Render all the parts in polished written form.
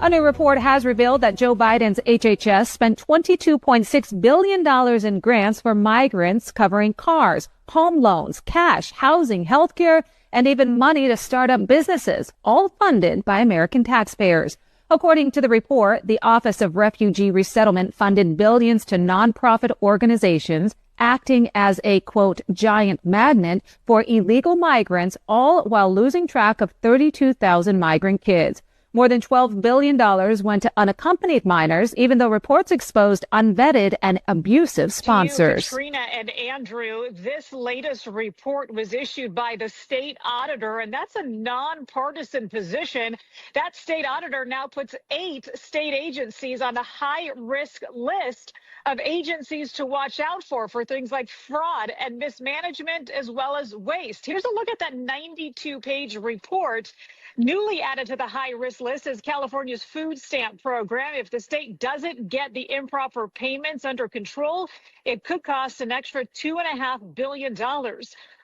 A new report has revealed that Joe Biden's HHS spent $22.6 billion in grants for migrants, covering cars, home loans, cash, housing, healthcare, and even money to start up businesses, all funded by American taxpayers. According to the report, the Office of Refugee Resettlement funded billions to nonprofit organizations, acting as a, quote, giant magnet for illegal migrants, all while losing track of 32,000 migrant kids. More than $12 billion went to unaccompanied minors, even though reports exposed unvetted and abusive sponsors. To you, Katrina and Andrew, this latest report was issued by the state auditor, and that's a nonpartisan position. That state auditor now puts 8 state agencies on the high-risk list of agencies to watch out for things like fraud and mismanagement, as well as waste. Here's a look at that 92-page report. Newly added to the high-risk list is California's food stamp program. If the state doesn't get the improper payments under control, it could cost an extra $2.5 billion.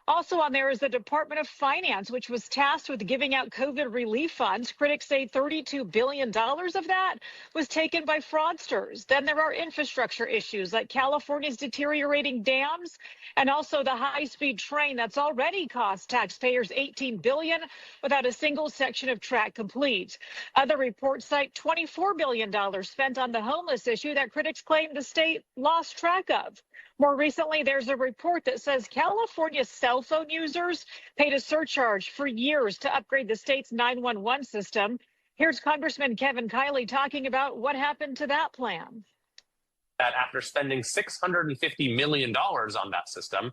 Also on there is the Department of Finance, which was tasked with giving out COVID relief funds. Critics say $32 billion of that was taken by fraudsters. Then there are infrastructure issues like California's deteriorating dams and also the high-speed train that's already cost taxpayers $18 billion without a single section of track complete. Other reports cite $24 billion spent on the homeless issue that critics claim the state lost track of. More recently, there's a report that says California cell phone users paid a surcharge for years to upgrade the state's 911 system. Here's Congressman Kevin Kiley talking about what happened to that plan. That after spending $650 million on that system,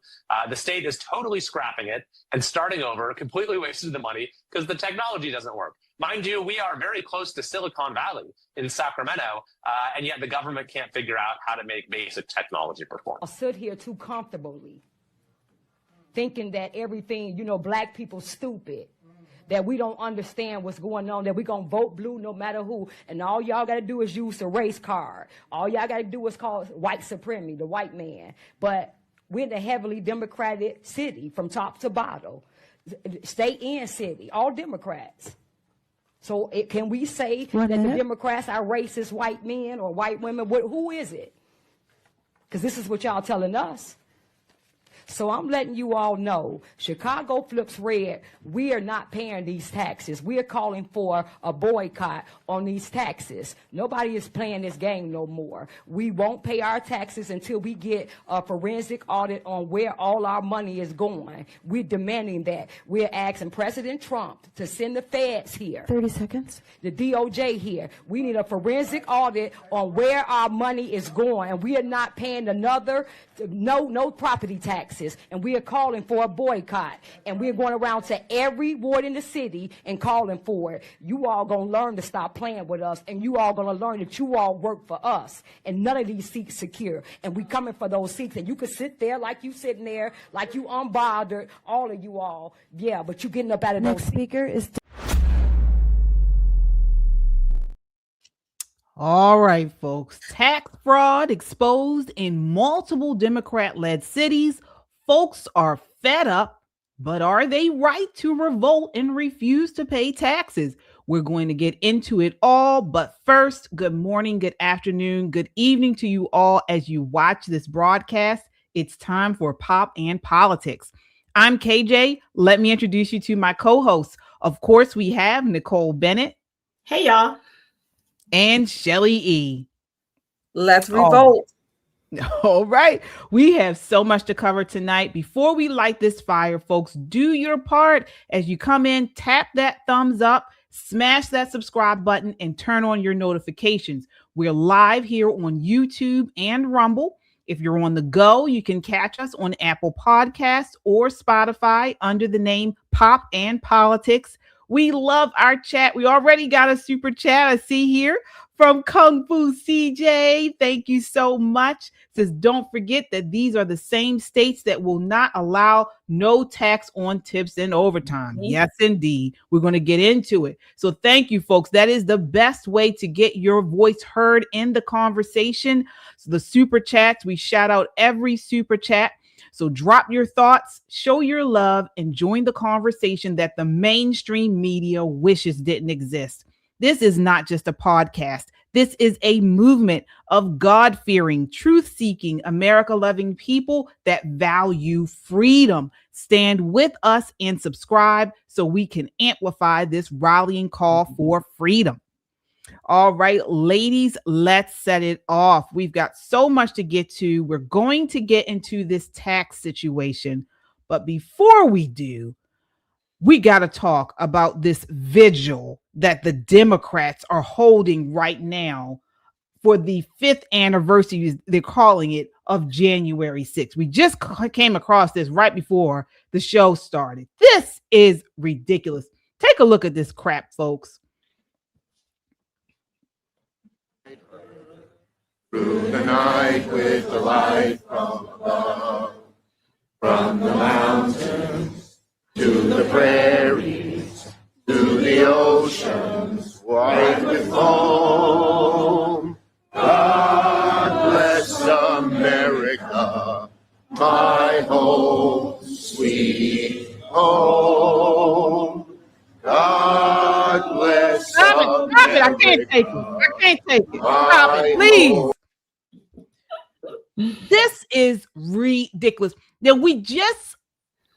the state is totally scrapping it and starting over, completely wasted the money because the technology doesn't work. Mind you, we are very close to Silicon Valley in Sacramento, and yet the government can't figure out how to make basic technology perform. I'll sit here too comfortably, thinking that everything, black people stupid, that we don't understand what's going on, that we're going to vote blue no matter who, and all y'all got to do is use the race card. All y'all got to do is call white supremacy, the white man. But we're in a heavily Democratic city from top to bottom, state and city, all Democrats. So can we say that the Democrats are racist white men or white women? Who is it? Because this is what y'all telling us. So I'm letting you all know, Chicago flips red. We are not paying these taxes. We are calling for a boycott on these taxes. Nobody is playing this game no more. We won't pay our taxes until we get a forensic audit on where all our money is going. We're demanding that. We're asking President Trump to send the feds here. 30 seconds. The DOJ here. We need a forensic audit on where our money is going. And we are not paying no property taxes. And we are calling for a boycott. And we're going around to every ward in the city and calling for it. You all going to learn to stop playing with us. And you all going to learn that you all work for us. And none of these seats secure. And we coming for those seats. And you can sit there like you sitting there, like you unbothered, all of you all. Yeah, but you getting up out of those seats. Speaker is... All right, folks. Tax fraud exposed in multiple Democrat-led cities. Folks are fed up, but are they right to revolt and refuse to pay taxes? We're going to get into it all, but first, good morning, good afternoon, good evening to you all as you watch this broadcast. It's time for Pop and Politics. I'm KJ. Let me introduce you to my co-hosts. Of course, we have Nicole Bennett. Hey, y'all. And Shelly E. Let's revolt. All right. We have so much to cover tonight. Before we light this fire, folks, do your part. As you come in, tap that thumbs up, smash that subscribe button, and turn on your notifications. We're live here on YouTube and Rumble. If you're on the go, you can catch us on Apple Podcasts or Spotify under the name Pop and Politics. We love our chat. We already got a super chat I see here from Kung Fu CJ. Thank you so much. Says, don't forget that these are the same states that will not allow no tax on tips and overtime. Mm-hmm. Yes, indeed. We're going to get into it. So thank you, folks. That is the best way to get your voice heard in the conversation. So the super chats, we shout out every super chat. So drop your thoughts, show your love, and join the conversation that the mainstream media wishes didn't exist. This is not just a podcast. This is a movement of God-fearing, truth-seeking, America-loving people that value freedom. Stand with us and subscribe so we can amplify this rallying call for freedom. All right, ladies, let's set it off. We've got so much to get to. We're going to get into this tax situation. But before we do, we got to talk about this vigil that the Democrats are holding right now for the 5th anniversary, they're calling it, of January 6th. We just came across this right before the show started. This is ridiculous. Take a look at this crap, folks. Through the night with the light from above, from the mountains to the prairies, to the oceans white with foam. God bless America, my home, sweet home. God bless Stop it. I can't take it. Stop it, please. This is ridiculous. Now, we just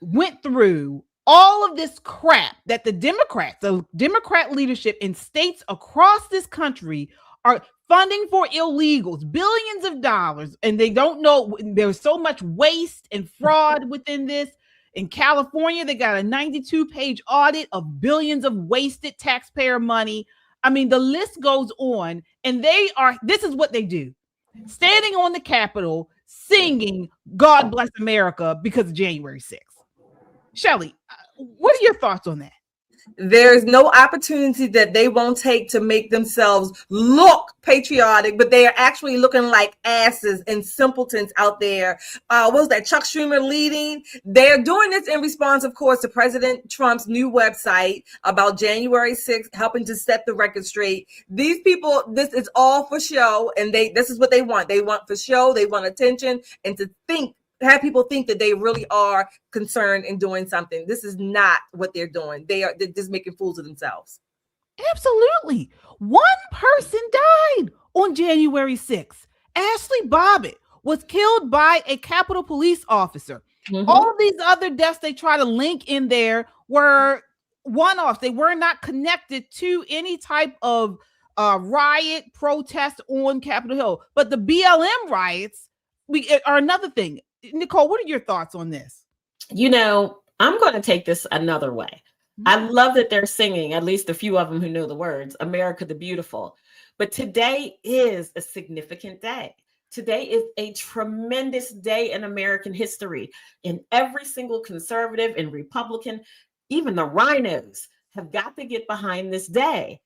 went through all of this crap that the Democrat leadership in states across this country are funding for illegals, billions of dollars, and they don't know. There's so much waste and fraud within this. In California, they got a 92-page audit of billions of wasted taxpayer money. I mean, the list goes on, and this is what they do. Standing on the Capitol, singing God Bless America because of January 6th. Shelley, what are your thoughts on that? There's no opportunity that they won't take to make themselves look patriotic, but they are actually looking like asses and simpletons out there. What was that? Chuck Schumer leading? They're doing this in response, of course, to President Trump's new website about January 6th, helping to set the record straight. These people, this is all for show, and this is what they want. They want for show, they want attention, and to have people think that they really are concerned in doing something. This is not what they're doing. They're just making fools of themselves. Absolutely. One person died on January 6th. Ashley Bobbitt was killed by a Capitol Police officer. Mm-hmm. All of these other deaths they try to link in there were one-offs. They were not connected to any type of riot, protest on Capitol Hill. But the BLM riots are another thing. Nicole, what are your thoughts on this? You know, I'm going to take this another way. I love that they're singing, at least a few of them who know the words, America the Beautiful. But today is a significant day. Today is a tremendous day in American history. And every single conservative and Republican, even the rhinos, have got to get behind this day,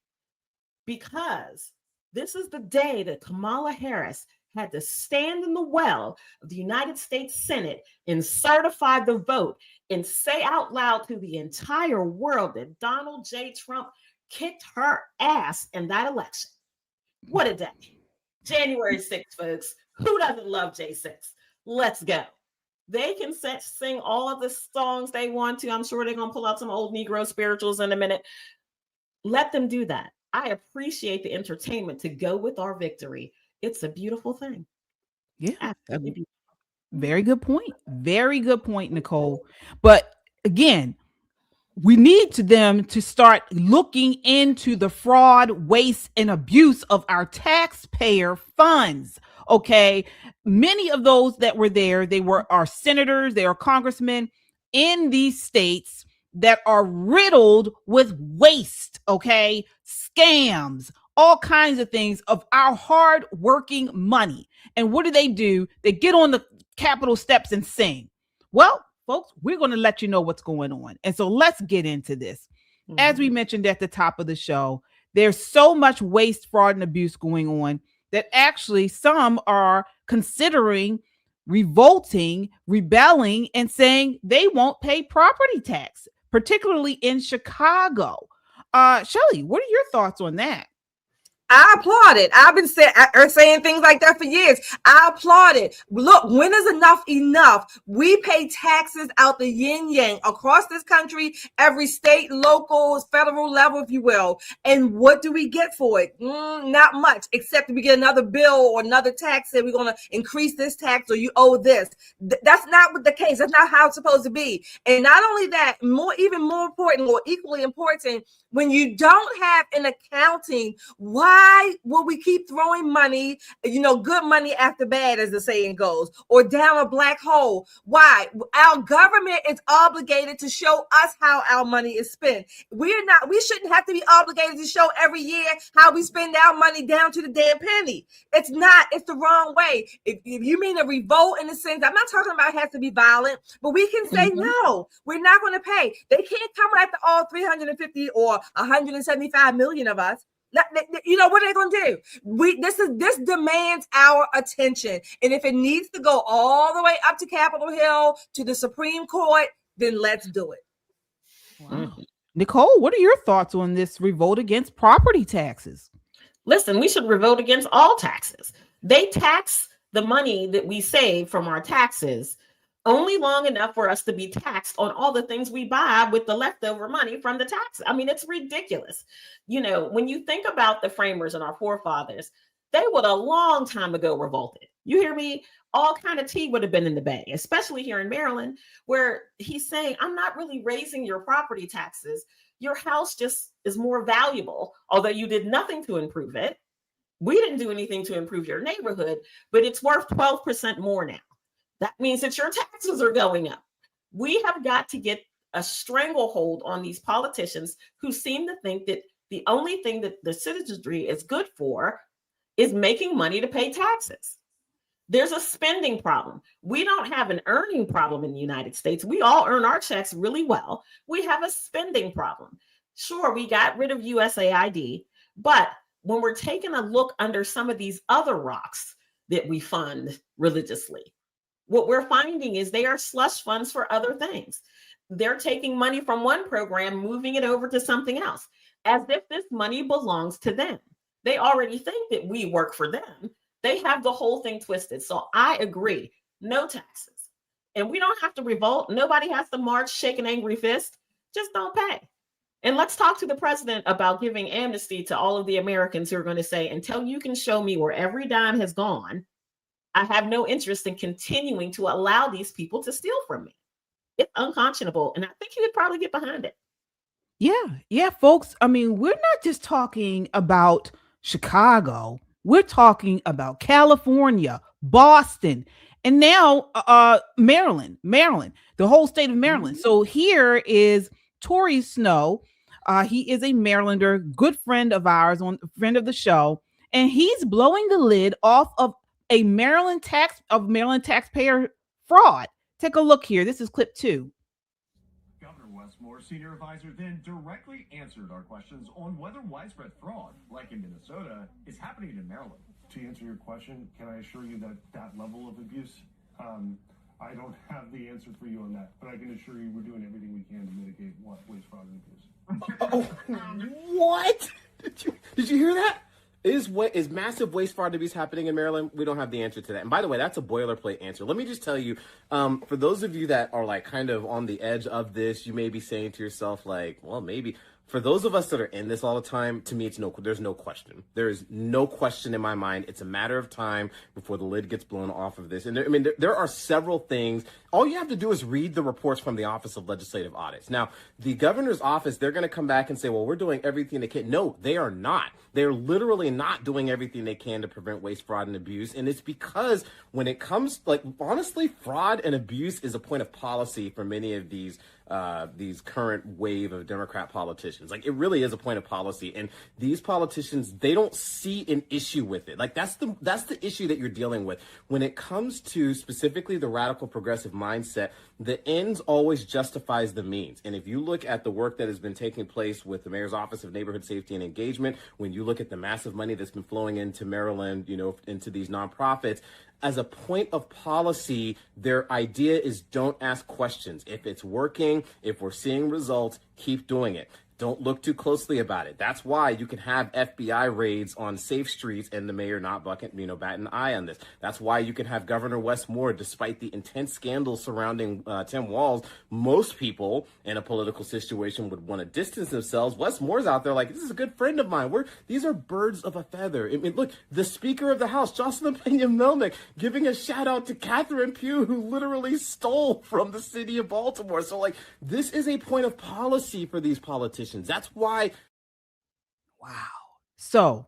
because this is the day that Kamala Harris had to stand in the well of the United States Senate and certify the vote and say out loud to the entire world that Donald J. Trump kicked her ass in that election. What a day. January 6th, folks. Who doesn't love J6? Let's go. They can sing all of the songs they want to. I'm sure they're going to pull out some old Negro spirituals in a minute. Let them do that. I appreciate the entertainment to go with our victory. It's a beautiful thing. Yeah. Very good point. Very good point, Nicole. But again, we need them to start looking into the fraud, waste, and abuse of our taxpayer funds. Okay. Many of those that were there, our senators, they are congressmen in these states that are riddled with waste. Okay. Scams, all kinds of things of our hard-working money. And what do? They get on the Capitol steps and sing. Well, folks, we're going to let you know what's going on. And so let's get into this. Mm-hmm. As we mentioned at the top of the show, there's so much waste, fraud, and abuse going on that actually some are considering revolting, rebelling, and saying they won't pay property tax, particularly in Chicago. Shelley, what are your thoughts on that? I applaud it. I've been saying things like that for years. I applaud it. Look, when is enough enough? We pay taxes out the yin yang across this country, every state, local, federal level, if you will. And what do we get for it? Not much, except we get another bill or another tax that we're going to increase this tax or you owe this. That's not what the case. That's not how it's supposed to be. And not only that, even more important or equally important, when you don't have an accounting, why will we keep throwing money, good money after bad, as the saying goes, or down a black hole? Why? Our government is obligated to show us how our money is spent. We shouldn't have to be obligated to show every year how we spend our money down to the damn penny. It's the wrong way. If you mean a revolt in a sense, I'm not talking about it has to be violent, but we can say, no, we're not going to pay. They can't come after all 350 or 175 million of us. What are they going to do? This demands our attention. And if it needs to go all the way up to Capitol Hill, to the Supreme Court, then let's do it. Wow. Nicole, what are your thoughts on this revolt against property taxes? Listen, we should revolt against all taxes. They tax the money that we save from our taxes only long enough for us to be taxed on all the things we buy with the leftover money from the taxes. I mean, it's ridiculous. When you think about the framers and our forefathers, they would a long time ago revolted. You hear me? All kind of tea would have been in the bay, especially here in Maryland, where he's saying, I'm not really raising your property taxes. Your house just is more valuable, although you did nothing to improve it. We didn't do anything to improve your neighborhood, but it's worth 12% more now. That means that your taxes are going up. We have got to get a stranglehold on these politicians who seem to think that the only thing that the citizenry is good for is making money to pay taxes. There's a spending problem. We don't have an earning problem in the United States. We all earn our checks really well. We have a spending problem. Sure, we got rid of USAID, but when we're taking a look under some of these other rocks that we fund religiously, what we're finding is they are slush funds for other things. They're taking money from one program, moving it over to something else, as if this money belongs to them. They already think that we work for them. They have the whole thing twisted. So I agree, no taxes. And we don't have to revolt. Nobody has to march, shake an angry fist. Just don't pay. And let's talk to the president about giving amnesty to all of the Americans who are going to say, until you can show me where every dime has gone, I have no interest in continuing to allow these people to steal from me. It's unconscionable. And I think he would probably get behind it. Yeah, folks. I mean, we're not just talking about Chicago. We're talking about California, Boston, and now Maryland, the whole state of Maryland. So here is Tory Snow. He is a Marylander, good friend of ours, friend of the show, and he's blowing the lid off of Maryland taxpayer fraud. Take a look here. This is clip 2. Governor Westmore, senior advisor, then directly answered our questions on whether widespread fraud, like in Minnesota, is happening in Maryland. To answer your question, can I assure you that that level of abuse, I don't have the answer for you on that, but I can assure you we're doing everything we can to mitigate waste, fraud, and abuse. What? Did you hear that? Is massive waste, fraud, and abuse happening in Maryland? We don't have the answer to that. And by the way, that's a boilerplate answer. Let me just tell you, for those of you that are like kind of on the edge of this, you may be saying to yourself like, well, maybe. For those of us that are in this all the time, to me, there's no question. There is no question in my mind. It's a matter of time before the lid gets blown off of this. And there are several things. All you have to do is read the reports from the Office of Legislative Audits. Now, the governor's office, they're going to come back and say, well, we're doing everything they can. No, they are not. They're literally not doing everything they can to prevent waste, fraud, and abuse. And it's because when it comes, honestly, fraud and abuse is a point of policy for many of these current wave of Democrat politicians. It really is a point of policy, and these politicians, they don't see an issue with it. That's the issue that you're dealing with when it comes to specifically the radical progressive mindset. The ends always justifies the means. And if you look at the work that has been taking place with the Mayor's Office of Neighborhood Safety and Engagement, when you look at the massive money that's been flowing into Maryland, into these nonprofits, as a point of policy, their idea is don't ask questions. If it's working, if we're seeing results, keep doing it. Don't look too closely about it. That's why you can have FBI raids on safe streets and the mayor not bat an eye on this. That's why you can have Governor Wes Moore, despite the intense scandals surrounding Tim Walz. Most people in a political situation would want to distance themselves. Wes Moore's out there like, this is a good friend of mine. These are birds of a feather. I mean, look, the Speaker of the House, Jocelyn Pena-Melnick, giving a shout out to Catherine Pugh, who literally stole from the city of Baltimore. So, like, this is a point of policy for these politicians. That's why. Wow. So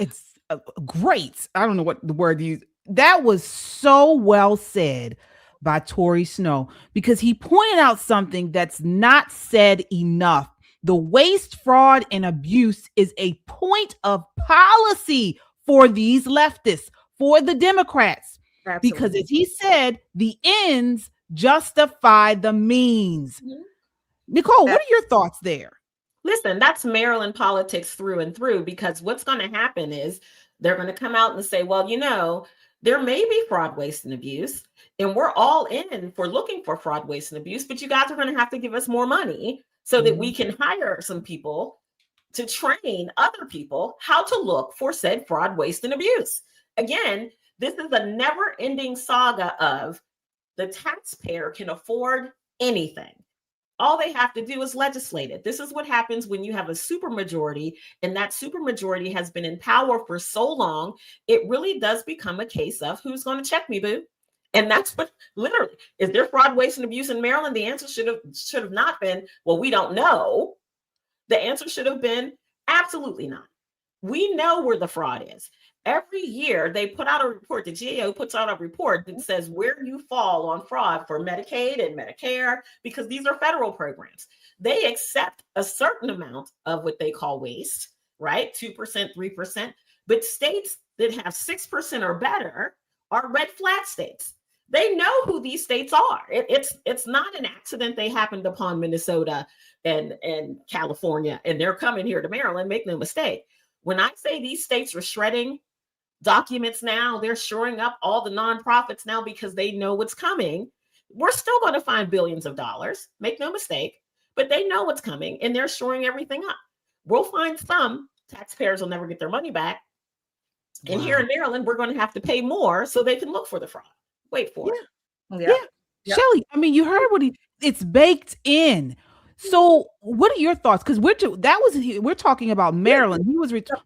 it's a great. I don't know what the word used. That was so well said by Tory Snow, because he pointed out something that's not said enough. The waste, fraud, and abuse is a point of policy for these leftists, for the Democrats. Absolutely. Because as he said, the ends justify the means. Mm-hmm. Nicole, what are your thoughts there? Listen, that's Maryland politics through and through, because what's going to happen is they're going to come out and say, well, there may be fraud, waste, and abuse, and we're all in for looking for fraud, waste, and abuse, but you guys are going to have to give us more money so that we can hire some people to train other people how to look for said fraud, waste, and abuse. Again, this is a never-ending saga of the taxpayer can afford anything. All they have to do is legislate it. This is what happens when you have a supermajority, and that supermajority has been in power for so long, it really does become a case of who's going to check me, boo? And that's what literally, is there fraud, waste, and abuse in Maryland? The answer should have not been, well, we don't know. The answer should have been absolutely not. We know where the fraud is. Every year they put out a report, the GAO puts out a report that says where you fall on fraud for Medicaid and Medicare, because these are federal programs. They accept a certain amount of what they call waste, right? 2%, 3%. But states that have 6% or better are red flag states. They know who these states are. It's not an accident they happened upon Minnesota and California, and they're coming here to Maryland. Make no mistake. When I say these states are shredding documents now, they're shoring up all the nonprofits now because they know what's coming. We're still going to find billions of dollars, make no mistake, but they know what's coming and they're shoring everything up. We'll find some taxpayers will never get their money back. And here in Maryland, we're going to have to pay more so they can look for the fraud. Wait for it. Yeah. Shelley, I mean, you heard it's baked in. So what are your thoughts? Because we're talking about Maryland.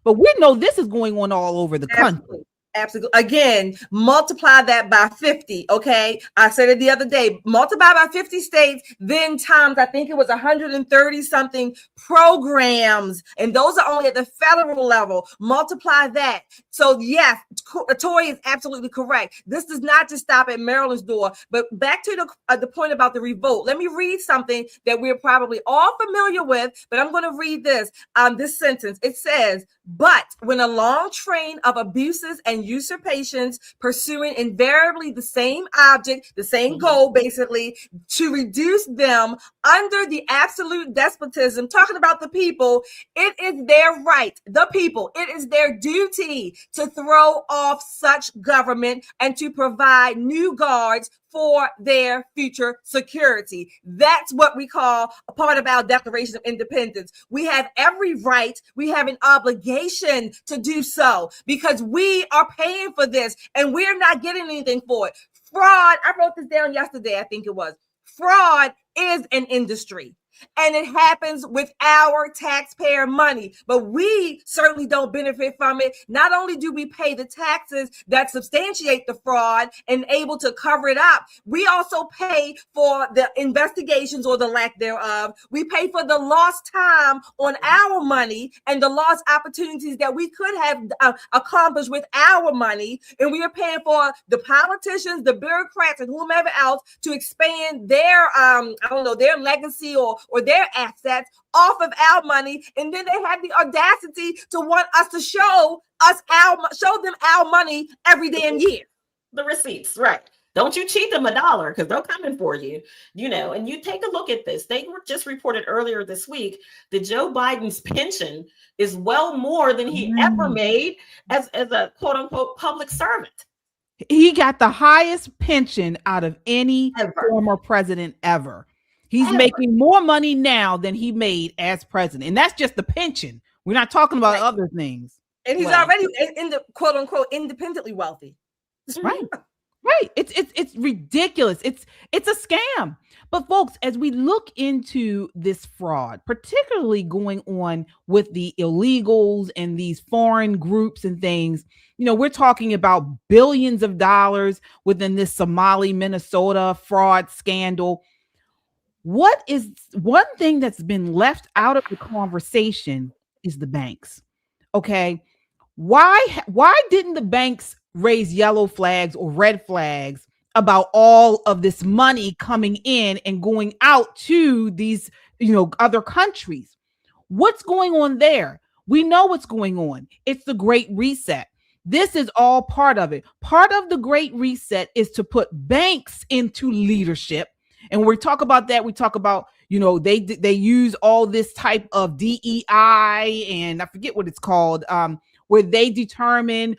But we know this is going on all over the country. Absolutely. Again, multiply that by 50. Okay. I said it the other day, multiply by 50 states, then times, I think it was 130 something programs. And those are only at the federal level. Multiply that. So yes, Tory is absolutely correct. This does not just stop at Maryland's door, but back to the point about the revolt. Let me read something that we're probably all familiar with, but I'm going to read this sentence. It says, but when a long train of abuses and usurpations pursuing invariably the same object, the same goal, basically, to reduce them under the absolute despotism, talking about the people, it is their right, the people, it is their duty to throw off such government and to provide new guards for their future security. That's what we call a part of our Declaration of Independence. We have every right, we have an obligation to do so because we are paying for this and we're not getting anything for it. Fraud, I wrote this down yesterday, I think it was. Fraud is an industry. And it happens with our taxpayer money, but we certainly don't benefit from it. Not only do we pay the taxes that substantiate the fraud and able to cover it up, we also pay for the investigations or the lack thereof. We pay for the lost time on our money and the lost opportunities that we could have accomplished with our money. And we are paying for the politicians, the bureaucrats, and whomever else to expand their, their legacy or their assets off of our money, and then they have the audacity to want us to show them our money every damn year. The receipts, right? Don't you cheat them $1 because they're coming for you, And you take a look at this. They were just reported earlier this week that Joe Biden's pension is well more than he ever made as a quote unquote public servant. He got the highest pension out of any former president ever. He's making more money now than he made as president. And that's just the pension. We're not talking about other things. And he's already in the quote unquote independently wealthy. Right. Right. It's ridiculous. It's a scam. But folks, as we look into this fraud, particularly going on with the illegals and these foreign groups and things, we're talking about billions of dollars within this Somali, Minnesota fraud scandal. What is one thing that's been left out of the conversation is the banks. Okay. Why didn't the banks raise yellow flags or red flags about all of this money coming in and going out to these, other countries? What's going on there? We know what's going on. It's the Great Reset. This is all part of it. Part of the Great Reset is to put banks into leadership. And when we talk about that, we talk about, they use all this type of DEI, and I forget what it's called, where they determine,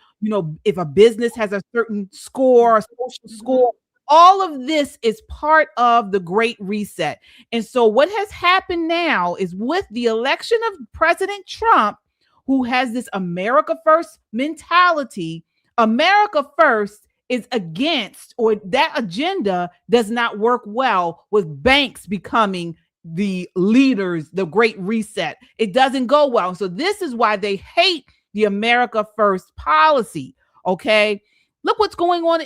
if a business has a certain score, a social score. All of this is part of the Great Reset. And so what has happened now is with the election of President Trump, who has this America First mentality, America First is against, or that agenda does not work well with banks becoming the leaders, the Great Reset. It doesn't go well. So this is why they hate the America First policy. Okay. Look what's going on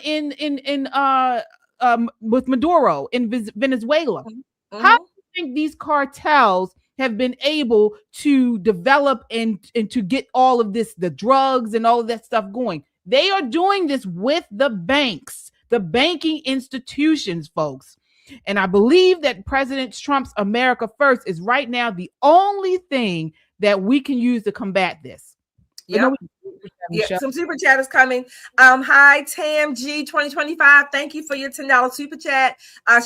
with Maduro in Venezuela. Mm-hmm. How do you think these cartels have been able to develop and to get all of this, the drugs and all of that stuff going? They are doing this with the banks, the banking institutions, folks. And I believe that President Trump's America First is right now the only thing that we can use to combat this. Yeah. Some super chat is coming. Hi, Tam G 2025. Thank you for your $10 super chat.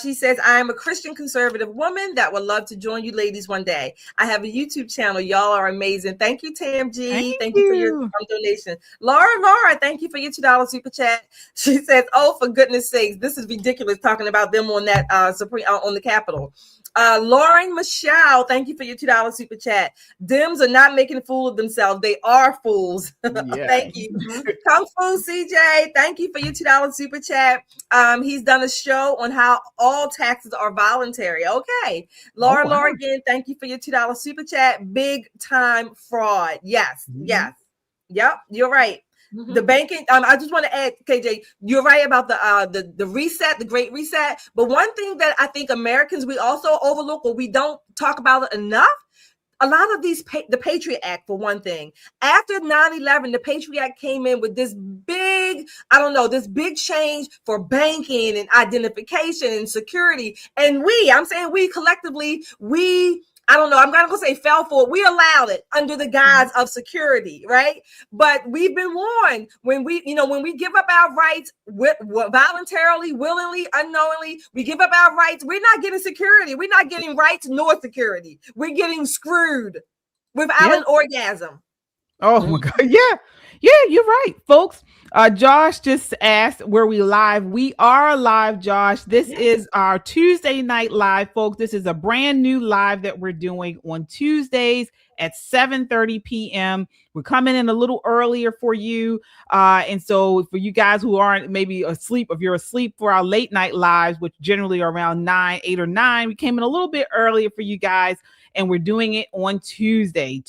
She says, I am a Christian conservative woman that would love to join you ladies one day. I have a YouTube channel. Y'all are amazing. Thank you, Tam G. Thank you for your donation. Laura, thank you for your $2 super chat. She says, oh, for goodness sakes, this is ridiculous talking about them on that on the Capitol. Lauren Michelle, thank you for your $2 super chat. Dems are not making a fool of themselves. They are fools. Yeah. Thank you. Kung Fu CJ, thank you for your $2 super chat. He's done a show on how all taxes are voluntary. Okay. Laura again, thank you for your $2 super chat. Big time fraud. Yes. Yes. Yep. You're right. Mm-hmm. The banking. I just want to add, KJ, you're right about the reset, the Great Reset. But one thing that I think Americans, we also overlook, or we don't talk about it enough. A lot of these, the Patriot Act, for one thing, after 9/11, the Patriot Act came in with this big, this big change for banking and identification and security. And we collectively, I'm going to say fell for it. We allowed it under the guise of security, right? But we've been warned when we give up our rights voluntarily, willingly, unknowingly, we give up our rights. We're not getting security. We're not getting rights nor security. We're getting screwed without an orgasm. Oh my God. Yeah, you're right, folks. Josh just asked, were we live? We are live, Josh. This is our Tuesday night live, folks. This is a brand new live that we're doing on Tuesdays at 7:30 p.m. We're coming in a little earlier for you. And so for you guys who aren't maybe asleep, if you're asleep for our late night lives, which generally are around 8 or 9, we came in a little bit earlier for you guys. And we're doing it on Tuesday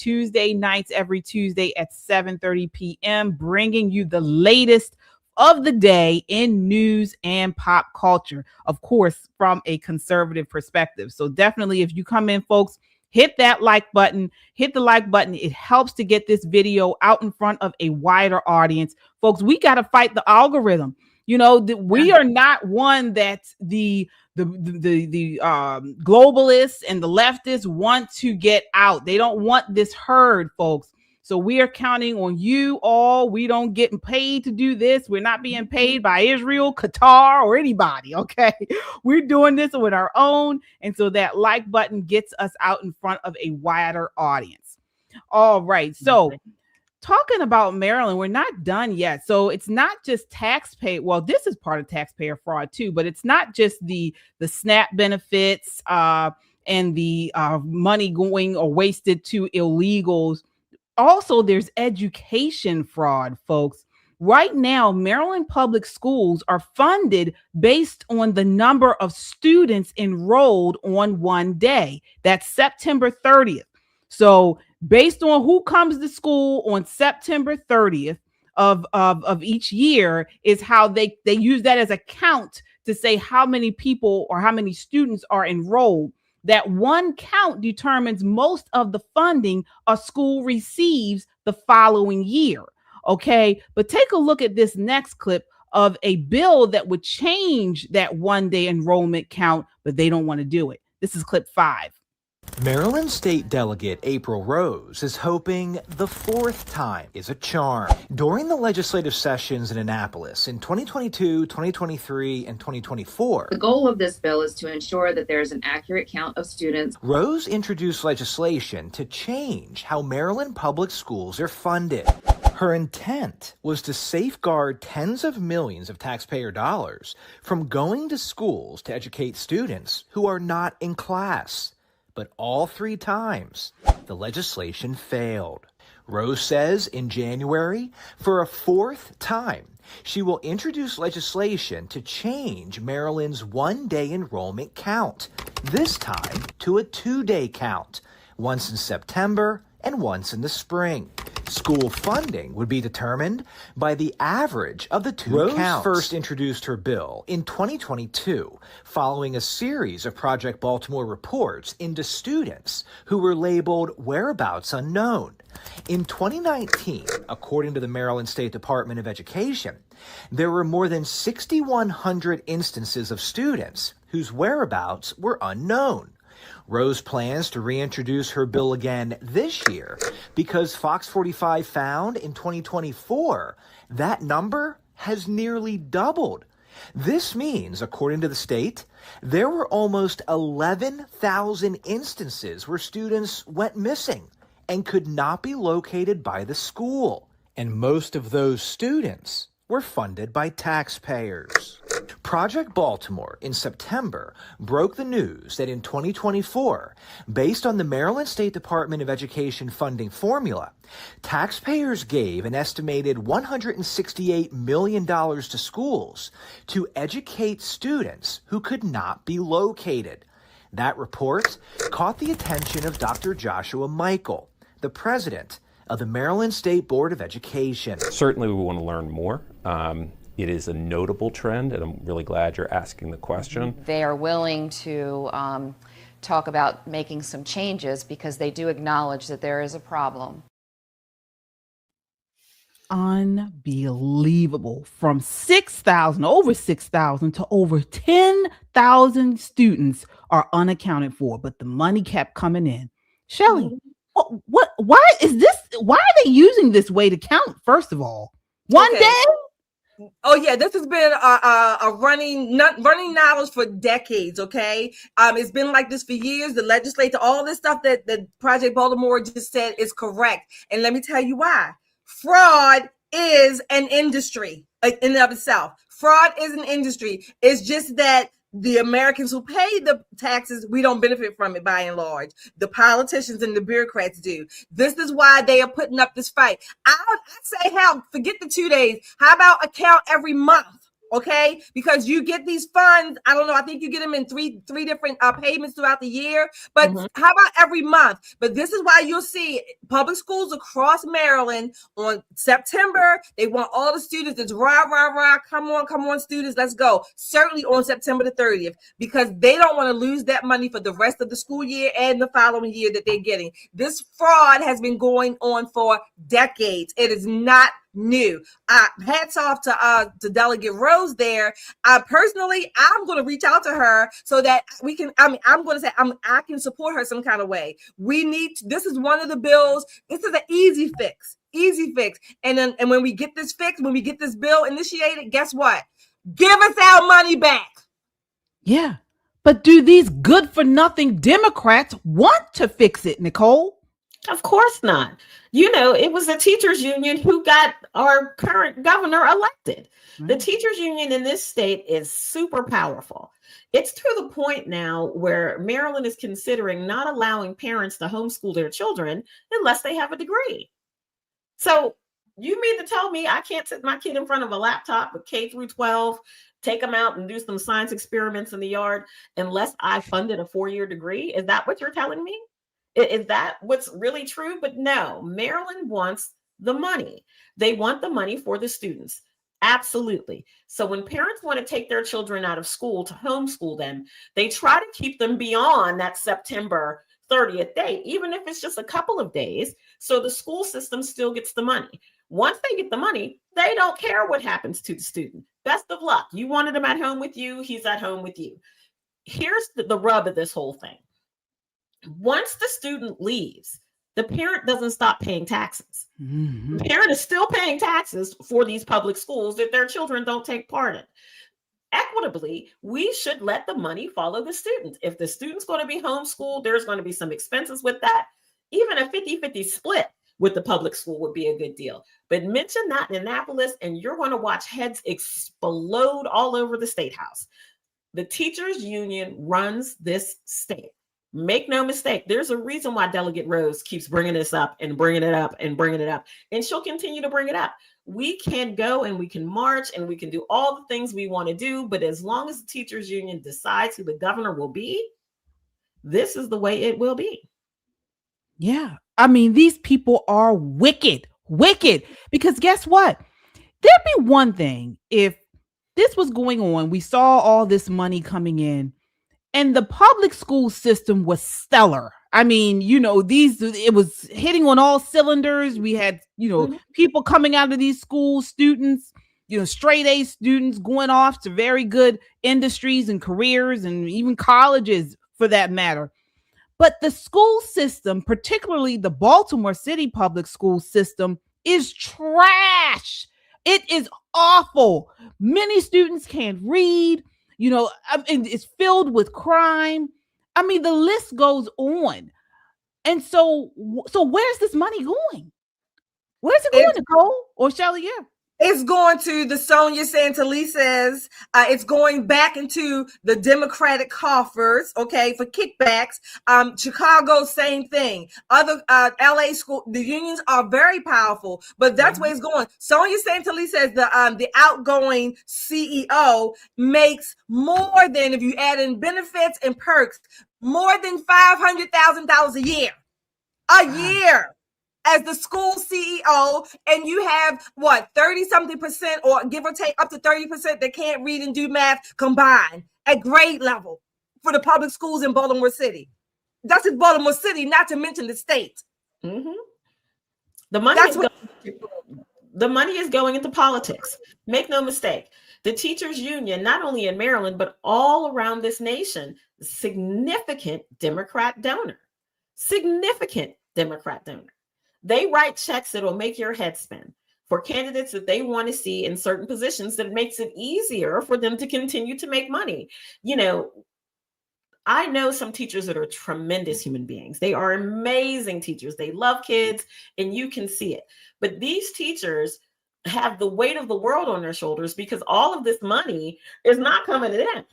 nights, every Tuesday at 7:30 p.m., bringing you the latest of the day in news and pop culture, of course, from a conservative perspective. So definitely, if you come in, folks, hit that like button, hit the like button. It helps to get this video out in front of a wider audience. Folks, we got to fight the algorithm. We are not one that the globalists and the leftists want to get out. They don't want this heard, folks. So we are counting on you all. We don't get paid to do this. We're not being paid by Israel, Qatar, or anybody. Okay. We're doing this with our own. And so that like button gets us out in front of a wider audience. All right. So talking about Maryland, we're not done yet. So it's not just taxpayer. Well, this is part of taxpayer fraud too, but it's not just the SNAP benefits and the money going or wasted to illegals. Also, there's education fraud, folks. Right now, Maryland public schools are funded based on the number of students enrolled on one day. That's September 30th. So based on who comes to school on September 30th of each year is how they use that as a count to say how many people or how many students are enrolled. That one count determines most of the funding a school receives the following year. Okay, but take a look at this next clip of a bill that would change that one-day enrollment count, but they don't want to do it. This is clip 5. Maryland State Delegate April Rose is hoping the fourth time is a charm. During the legislative sessions in Annapolis in 2022, 2023, and 2024, the goal of this bill is to ensure that there is an accurate count of students. Rose introduced legislation to change how Maryland public schools are funded. Her intent was to safeguard tens of millions of taxpayer dollars from going to schools to educate students who are not in class. But all 3 times, the legislation failed. Rose says in January, for a 4th time, she will introduce legislation to change Maryland's one-day enrollment count, this time to a 2-day count, once in September and once in the spring. School funding would be determined by the average of the 2 counts. Rose first introduced her bill in 2022, following a series of Project Baltimore reports into students who were labeled whereabouts unknown. In 2019, according to the Maryland State Department of Education, there were more than 6,100 instances of students whose whereabouts were unknown. Rose plans to reintroduce her bill again this year because Fox 45 found in 2024 that number has nearly doubled. This means, according to the state, there were almost 11,000 instances where students went missing and could not be located by the school. And most of those students were funded by taxpayers. Project Baltimore in September broke the news that in 2024, based on the Maryland State Department of Education funding formula, taxpayers gave an estimated $168 million to schools to educate students who could not be located. That report caught the attention of Dr. Joshua Michael, the president of the Maryland State Board of Education. Certainly we want to learn more. It is a notable trend, and I'm really glad you're asking the question. They are willing to talk about making some changes because they do acknowledge that there is a problem. Unbelievable. From 6,000, over 6,000 to over 10,000 students are unaccounted for, but the money kept coming in. Shelley, why are they using this way to count, first of all? One day? Oh yeah, this has been a running knowledge for decades. Okay, it's been like this for years. The legislature, all this stuff that the Project Baltimore just said is correct, and let me tell you why. Fraud is an industry in and of itself. Fraud is an industry. It's just that the Americans who pay the taxes, we don't benefit from it by and large. The politicians and the bureaucrats do. This is why they are putting up this fight. I'd say, hell, forget the 2 days. How about a count every month? Okay, because you get these funds. I don't know. I think you get them in three different payments throughout the year. But how about every month? But this is why you'll see public schools across Maryland on September. They want all the students to rah, rah, rah. Come on, students, let's go. Certainly on September the 30th, because they don't want to lose that money for the rest of the school year and the following year that they're getting. This fraud has been going on for decades. It is not new. Hats off to Delegate Rose there. Personally, I'm going to reach out to her so that we can, I'm going to say I can support her some kind of way. This is one of the bills. This is an easy fix. And when we get this fixed, when we get this bill initiated, guess what? Give us our money back. Yeah. But do these good for nothing Democrats want to fix it, Nicole? Of course not. You know, it was the teachers union who got our current governor elected. The teachers union in this state is super powerful. It's to the point now where Maryland is considering not allowing parents to homeschool their children unless they have a degree. So you mean to tell me I can't sit my kid in front of a laptop with K through 12, take them out and do some science experiments in the yard unless I funded a 4-year degree? Is that what you're telling me? Is that what's really true? But no, Maryland wants the money. They want the money for the students. Absolutely. So when parents want to take their children out of school to homeschool them, they try to keep them beyond that September 30th date, even if it's just a couple of days. So the school system still gets the money. Once they get the money, they don't care what happens to the student. Best of luck. You wanted him at home with you. He's at home with you. Here's the rub of this whole thing. Once the student leaves, the parent doesn't stop paying taxes. The parent is still paying taxes for these public schools that their children don't take part in. Equitably, we should let the money follow the student. If the student's going to be homeschooled, there's going to be some expenses with that. Even a 50-50 split with the public school would be a good deal. But mention that in Annapolis, and you're going to watch heads explode all over the state house. The teachers union runs this state. Make no mistake, there's a reason why Delegate Rose keeps bringing this up and bringing it up and bringing it up. And she'll continue to bring it up. We can go and we can march and we can do all the things we want to do. But as long as the teachers union decides who the governor will be, this is the way it will be. Yeah. I mean, these people are wicked, because guess what? There'd be one thing if this was going on. We saw all this money coming in and the public school system was stellar. I mean, you know, it was hitting on all cylinders. We had, you know, people coming out of these schools, students, you know, straight A students going off to very good industries and careers and even colleges for that matter. But the school system, particularly the Baltimore City public school system, is trash. It is awful. Many students can't read. You know, it's filled with crime. I mean, the list goes on. And so where's this money going? Where's it going, Nicole or Shelly? Yeah. It's going to the Sonia Santalese says it's going back into the Democratic coffers, okay, for kickbacks. Chicago, same thing. Other LA school, the unions are very powerful, but that's where it's going. Sonia Santalese says the outgoing CEO makes more than, if you add in benefits and perks, more than $500,000 a year. A year. As the school CEO, and you have 30-something% or give or take up to 30% that can't read and do math combined at grade level for the public schools in Baltimore City. That's in Baltimore City, not to mention the state. The money is going into politics. Make no mistake. The teachers union, not only in Maryland, but all around this nation, significant Democrat donor. They write checks that'll make your head spin for candidates that they want to see in certain positions that makes it easier for them to continue to make money. You know, I know some teachers that are tremendous human beings. They are amazing teachers. They love kids and you can see it. But these teachers have the weight of the world on their shoulders because all of this money is not coming to them.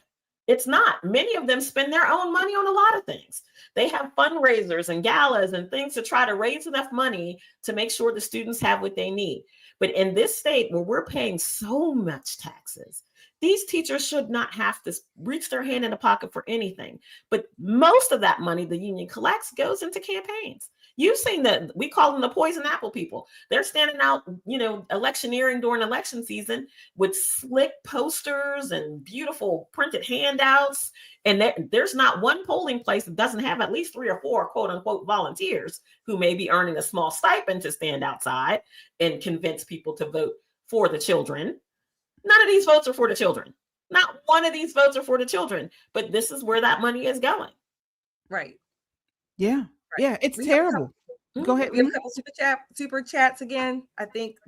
It's not. Many of them spend their own money on a lot of things. They have fundraisers and galas and things to try to raise enough money to make sure the students have what they need. But in this state where we're paying so much taxes, these teachers should not have to reach their hand in the pocket for anything. But most of that money the union collects goes into campaigns. You've seen that. We call them the poison apple people. They're standing out, you know, electioneering during election season with slick posters and beautiful printed handouts. And there's not one polling place that doesn't have at least 3 or 4 quote unquote volunteers who may be earning a small stipend to stand outside and convince people to vote for the children. None of these votes are for the children. Not one of these votes are for the children. But this is where that money is going. Right. Yeah. Yeah, it's terrible. Go ahead. We have a couple super chats again. I think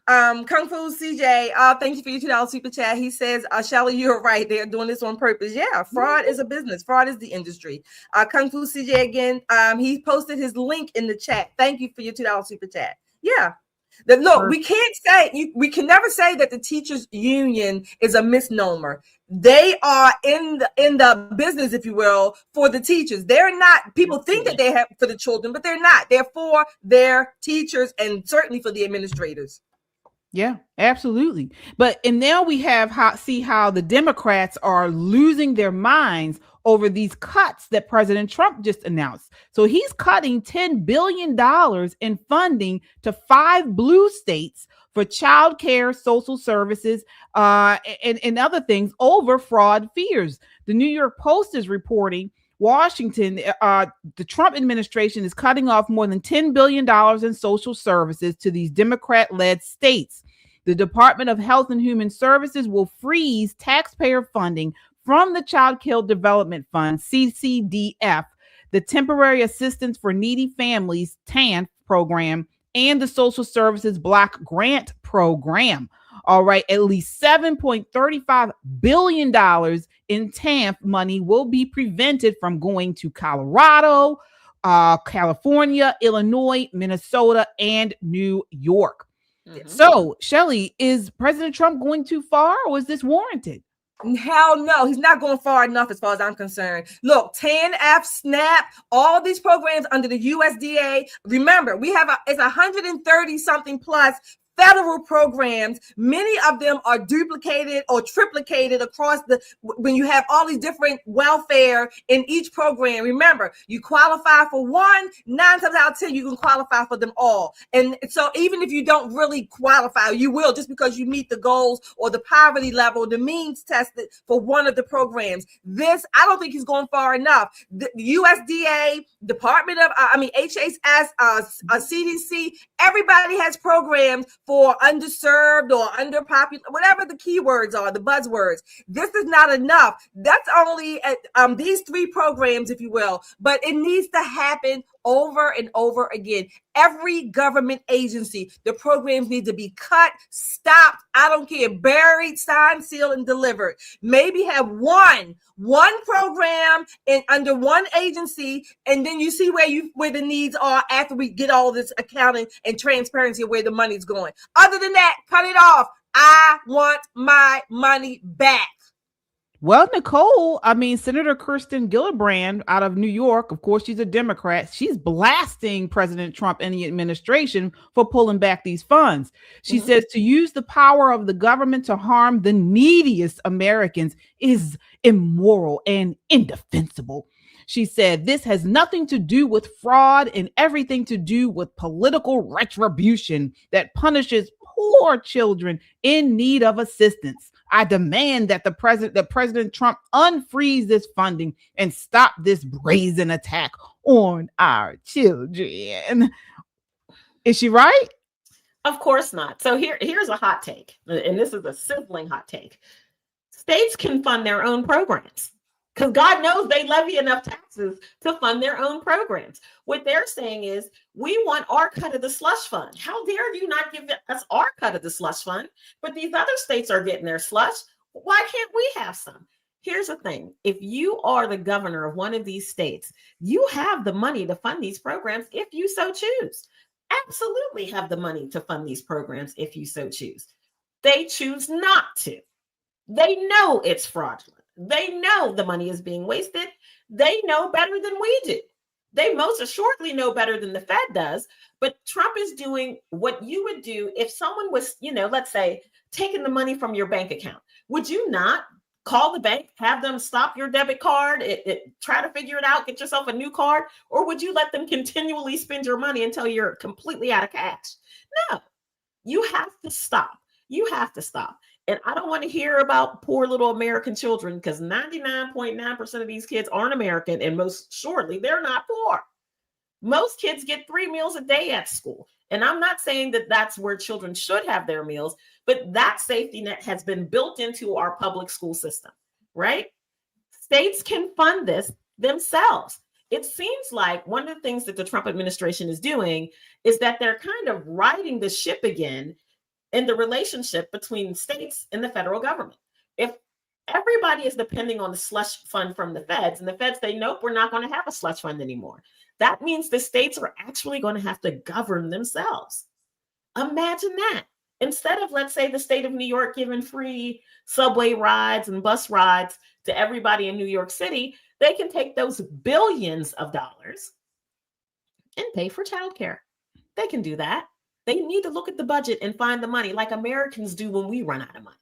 Kung Fu CJ, thank you for your $2 super chat. He says, Shelly, you're right. They're doing this on purpose. Yeah, fraud is a business. Fraud is the industry. Kung Fu CJ again, he posted his link in the chat. Thank you for your $2 super chat. Yeah. Look, we can never say that the teachers union is a misnomer. They are in the business, if you will, for the teachers. They're not, people think that they have for the children, but they're not. They're for their teachers and certainly for the administrators. Yeah, absolutely. And now we have see how the Democrats are losing their minds over these cuts that President Trump just announced. So he's cutting $10 billion in funding to 5 blue states for child care, social services, and other things over fraud fears. The New York Post is reporting Washington, the Trump administration is cutting off more than $10 billion in social services to these Democrat-led states. The Department of Health and Human Services will freeze taxpayer funding from the Child Care Development Fund, CCDF, the Temporary Assistance for Needy Families, TANF program, and the Social Services Block Grant program. All right, at least $7.35 billion in TANF money will be prevented from going to Colorado, California, Illinois, Minnesota, and New York. Mm-hmm. So, Shelly, is President Trump going too far, or is this warranted? Hell no, he's not going far enough as far as I'm concerned. Look, TANF, SNAP, all these programs under the USDA. Remember, we have it's 130 something plus federal programs. Many of them are duplicated or triplicated across when you have all these different welfare in each program. Remember, you qualify for one, 9 times out of 10, you can qualify for them all. And so even if you don't really qualify, you will, just because you meet the goals or the poverty level, the means tested for one of the programs. This, I don't think he's going far enough. The USDA, Department of, HHS, CDC, everybody has programs for underserved or underpopulated, whatever the keywords are, the buzzwords. This is not enough. That's only these 3 programs, if you will, but it needs to happen over and over again. Every government agency, the programs need to be cut, stopped. I don't care, buried, signed, sealed, and delivered. Maybe have one program under one agency, and then you see where the needs are after we get all this accounting and transparency of where the money's going. Other than that, cut it off. I want my money back. Well, Nicole, Senator Kirsten Gillibrand out of New York, of course, she's a Democrat. She's blasting President Trump and the administration for pulling back these funds. She says to use the power of the government to harm the neediest Americans is immoral and indefensible. She said this has nothing to do with fraud and everything to do with political retribution that punishes poor children in need of assistance. I demand that President Trump unfreeze this funding and stop this brazen attack on our children. Is she right? Of course not. So here's a hot take, and this is a sizzling hot take. States can fund their own programs because God knows they levy enough taxes to fund their own programs. What they're saying is, we want our cut of the slush fund. How dare you not give us our cut of the slush fund? But these other states are getting their slush. Why can't we have some? Here's the thing. If you are the governor of one of these states, you have the money to fund these programs if you so choose. Absolutely have the money to fund these programs if you so choose. They choose not to. They know it's fraudulent. They know the money is being wasted. They know better than we do. They most assuredly know better than the Fed does. But Trump is doing what you would do if someone was, let's say, taking the money from your bank account. Would you not call the bank, have them stop your debit card, try to figure it out, get yourself a new card? Or would you let them continually spend your money until you're completely out of cash? No, you have to stop. You have to stop. And I don't want to hear about poor little American children, because 99.9% of these kids aren't American, and most surely they're not poor. Most kids get 3 meals a day at school. And I'm not saying that that's where children should have their meals, but that safety net has been built into our public school system, right? States can fund this themselves. It seems like one of the things that the Trump administration is doing is that they're kind of riding the ship again in the relationship between states and the federal government. If everybody is depending on the slush fund from the feds, and the feds say, nope, we're not going to have a slush fund anymore, that means the states are actually going to have to govern themselves. Imagine that. Instead of, let's say, the state of New York giving free subway rides and bus rides to everybody in New York City, they can take those billions of dollars and pay for childcare. They can do that. They need to look at the budget and find the money like Americans do when we run out of money.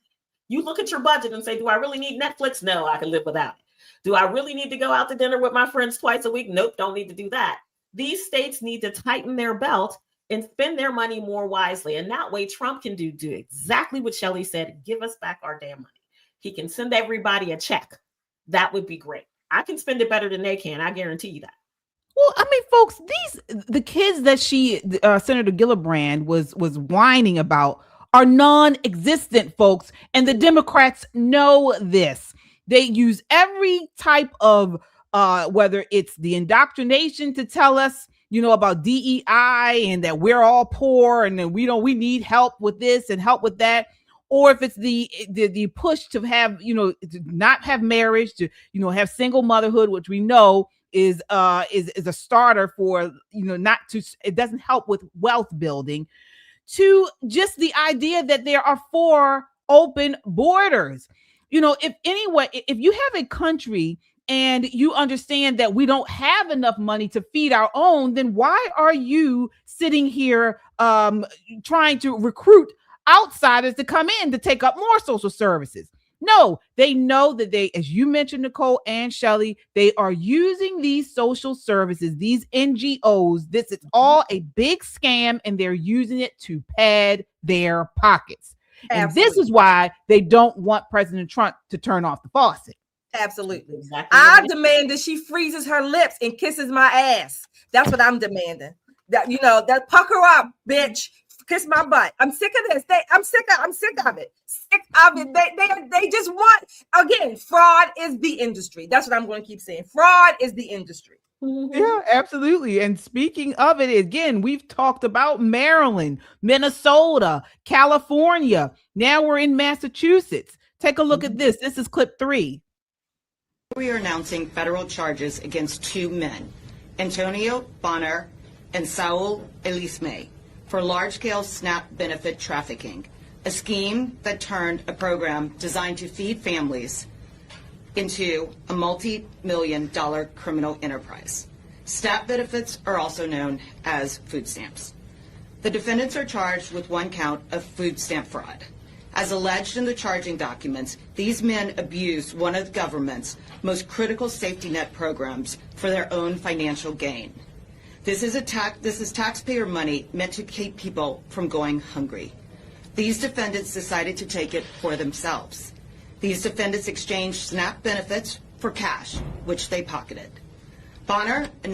You look at your budget and say, do I really need Netflix? No, I can live without it. Do I really need to go out to dinner with my friends twice a week? Nope, don't need to do that. These states need to tighten their belt and spend their money more wisely. And that way Trump can do exactly what Shelley said, give us back our damn money. He can send everybody a check. That would be great. I can spend it better than they can. I guarantee you that. Well, I mean, folks, the kids that Senator Gillibrand was whining about are non-existent, folks. And the Democrats know this. They use every type of, whether it's the indoctrination to tell us, about DEI and that we're all poor and then we need help with this and help with that. Or if it's the push to have, to not have marriage, to, have single motherhood, which we know is a starter for, it doesn't help with wealth building, to just the idea that there are 4 open borders. If you have a country and you understand that we don't have enough money to feed our own, then why are you sitting here trying to recruit outsiders to come in to take up more social services? No, they know that as you mentioned, Nicole and Shelley, they are using these social services, these NGOs. This is all a big scam, and they're using it to pad their pockets. Absolutely. And this is why they don't want President Trump to turn off the faucet. Absolutely. Exactly. I demand that she freezes her lips and kisses my ass. That's what I'm demanding. That pucker up, bitch. Kiss my butt. I'm sick of this. I'm sick of it. Sick of it. They just want, again, fraud is the industry. That's what I'm going to keep saying. Fraud is the industry. Yeah, absolutely. And speaking of it, again, we've talked about Maryland, Minnesota, California. Now we're in Massachusetts. Take a look at this. This is clip 3. We are announcing federal charges against 2 men, Antonio Bonner and Saul Elisme, for large-scale SNAP benefit trafficking, a scheme that turned a program designed to feed families into a multi-million-dollar criminal enterprise. SNAP benefits are also known as food stamps. The defendants are charged with 1 count of food stamp fraud. As alleged in the charging documents, these men abused one of the government's most critical safety net programs for their own financial gain. This is taxpayer money meant to keep people from going hungry. These defendants decided to take it for themselves. These defendants exchanged SNAP benefits for cash, which they pocketed. Bonner, a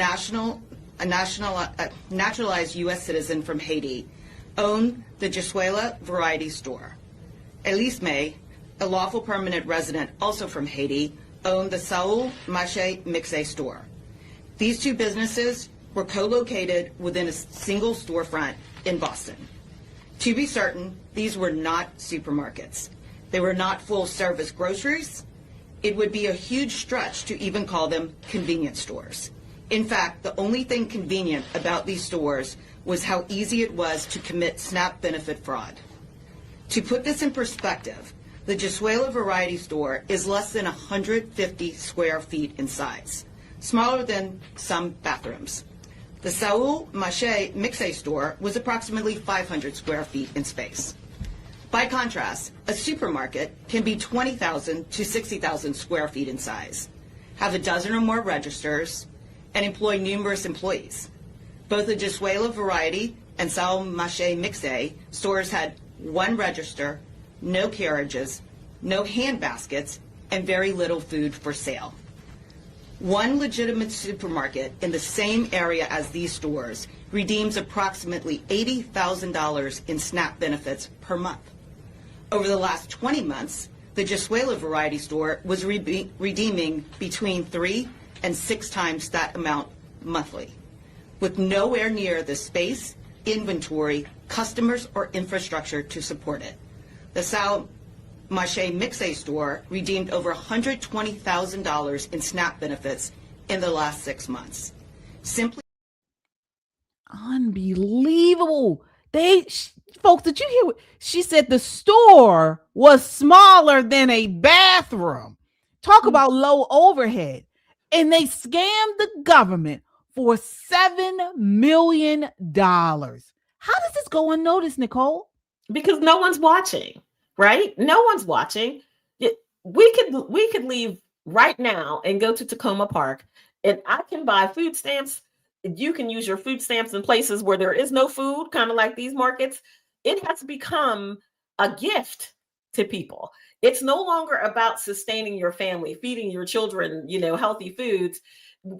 naturalized U.S. citizen from Haiti, owned the Jesuela Variety Store. Elisme, a lawful permanent resident also from Haiti, owned the Saul Mache Mixe store. These 2 businesses were co-located within a single storefront in Boston. To be certain, these were not supermarkets. They were not full-service groceries. It would be a huge stretch to even call them convenience stores. In fact, the only thing convenient about these stores was how easy it was to commit SNAP benefit fraud. To put this in perspective, the Jesuela Variety Store is less than 150 square feet in size, smaller than some bathrooms. The Saul Mache Mixe store was approximately 500 square feet in space. By contrast, a supermarket can be 20,000 to 60,000 square feet in size, have a dozen or more registers, and employ numerous employees. Both the Jesuela Variety and Saul Mache Mixe stores had 1 register, no carriages, no hand baskets, and very little food for sale. One legitimate supermarket in the same area as these stores redeems approximately $80,000 in SNAP benefits per month. Over the last 20 months, the Jesuela Variety Store was redeeming between 3 and 6 times that amount monthly. With nowhere near the space, inventory, customers, or infrastructure to support it. The Sao Mache Mixe store redeemed over $120,000 in SNAP benefits in the last 6 months. Simply unbelievable. Folks, did you hear what she said? The store was smaller than a bathroom. Talk about low overhead. And they scammed the government for $7 million. How does this go unnoticed, Nicole? Because no one's watching, right? No one's watching. We could leave right now and go to Tacoma Park, and I can buy food stamps. You can use your food stamps in places where there is no food, kind of like these markets. It has become a gift to people. It's no longer about sustaining your family, feeding your children, healthy foods.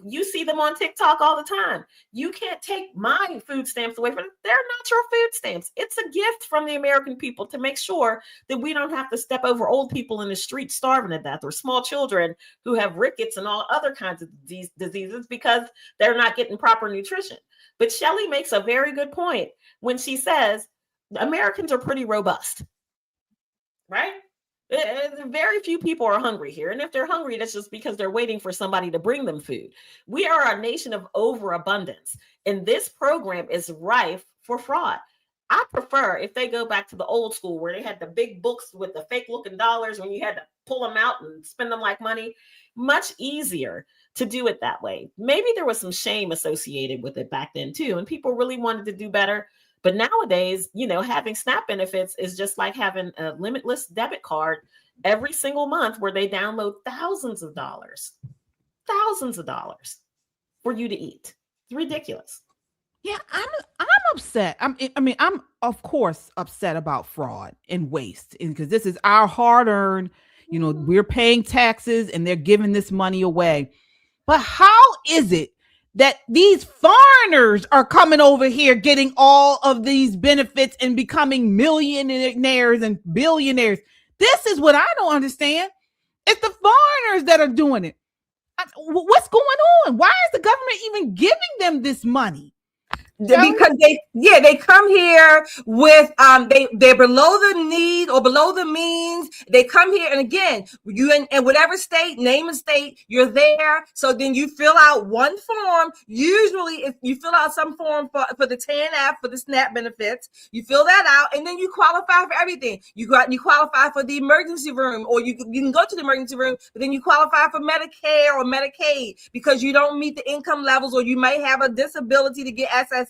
You see them on TikTok all the time. You can't take my food stamps away from them. They're not your food stamps. It's a gift from the American people to make sure that we don't have to step over old people in the street starving to death, or small children who have rickets and all other kinds of diseases because they're not getting proper nutrition. But Shelley makes a very good point when she says Americans are pretty robust, right? Very few people are hungry here. And if they're hungry, that's just because they're waiting for somebody to bring them food. We are a nation of overabundance. And this program is rife for fraud. I prefer if they go back to the old school where they had the big books with the fake looking dollars when you had to pull them out and spend them like money. Much easier to do it that way. Maybe there was some shame associated with it back then too. And people really wanted to do better. But nowadays, having SNAP benefits is just like having a limitless debit card every single month where they download thousands of dollars for you to eat. It's ridiculous. Yeah, I'm upset. I'm of course upset about fraud and waste, and because this is our hard-earned, we're paying taxes and they're giving this money away. But how is it that these foreigners are coming over here getting all of these benefits and becoming millionaires and billionaires? This is what I don't understand. It's the foreigners that are doing it. What's going on? Why is the government even giving them this money? Because they come here with they're below the need or below the means. They come here, and again, you in whatever state, name a state, you're there. So then you fill out one form. Usually, if you fill out some form for the TANF, for the SNAP benefits, you fill that out, and then you qualify for everything. You qualify for the emergency room, or you can go to the emergency room, but then you qualify for Medicare or Medicaid because you don't meet the income levels, or you may have a disability to get SSI.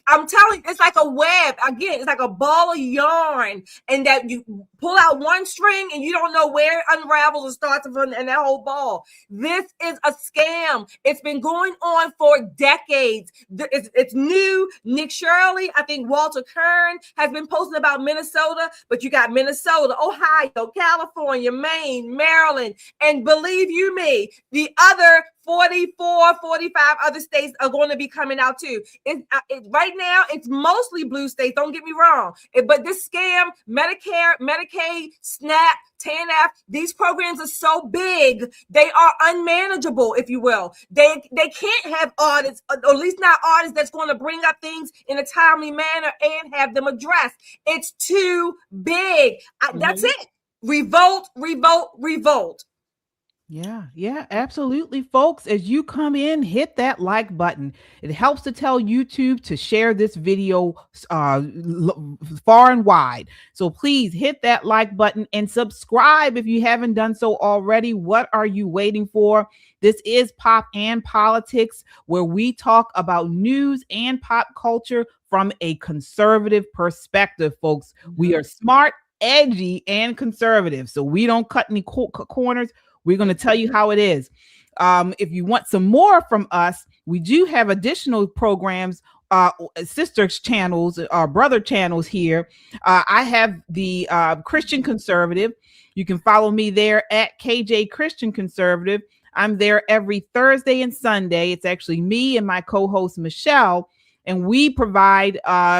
I'm telling you, it's like a web. Again, it's like a ball of yarn, and that you pull out one string and you don't know where it unravels and starts from, and that whole ball. This is a scam. It's been going on for decades. It's new. Nick Shirley, I think Walter Kern has been posting about Minnesota, but you got Minnesota, Ohio, California, Maine, Maryland, and believe you me, the other 44, 45 other states are going to be coming out too. Right now, it's mostly blue states. Don't get me wrong. But this scam, Medicare, Medicaid, SNAP, TANF, these programs are so big, they are unmanageable, if you will. They can't have audits, or at least not audits that's going to bring up things in a timely manner and have them addressed. It's too big. That's it. Revolt, revolt, revolt. Yeah, absolutely, folks. As you come in, hit that like button. It helps to tell YouTube to share this video far and wide. So please hit that like button and subscribe if you haven't done so already. What are you waiting for? This is Pop and Politics, where we talk about news and pop culture from a conservative perspective, folks. We are smart, edgy, and conservative, so we don't cut any corners. We're going to tell you how it is. If you want some more from us, we do have additional programs, sister channels, brother channels here. I have the Christian Conservative. You can follow me there at KJ Christian Conservative. I'm there every Thursday and Sunday. It's actually me and my co-host Michelle, and we provide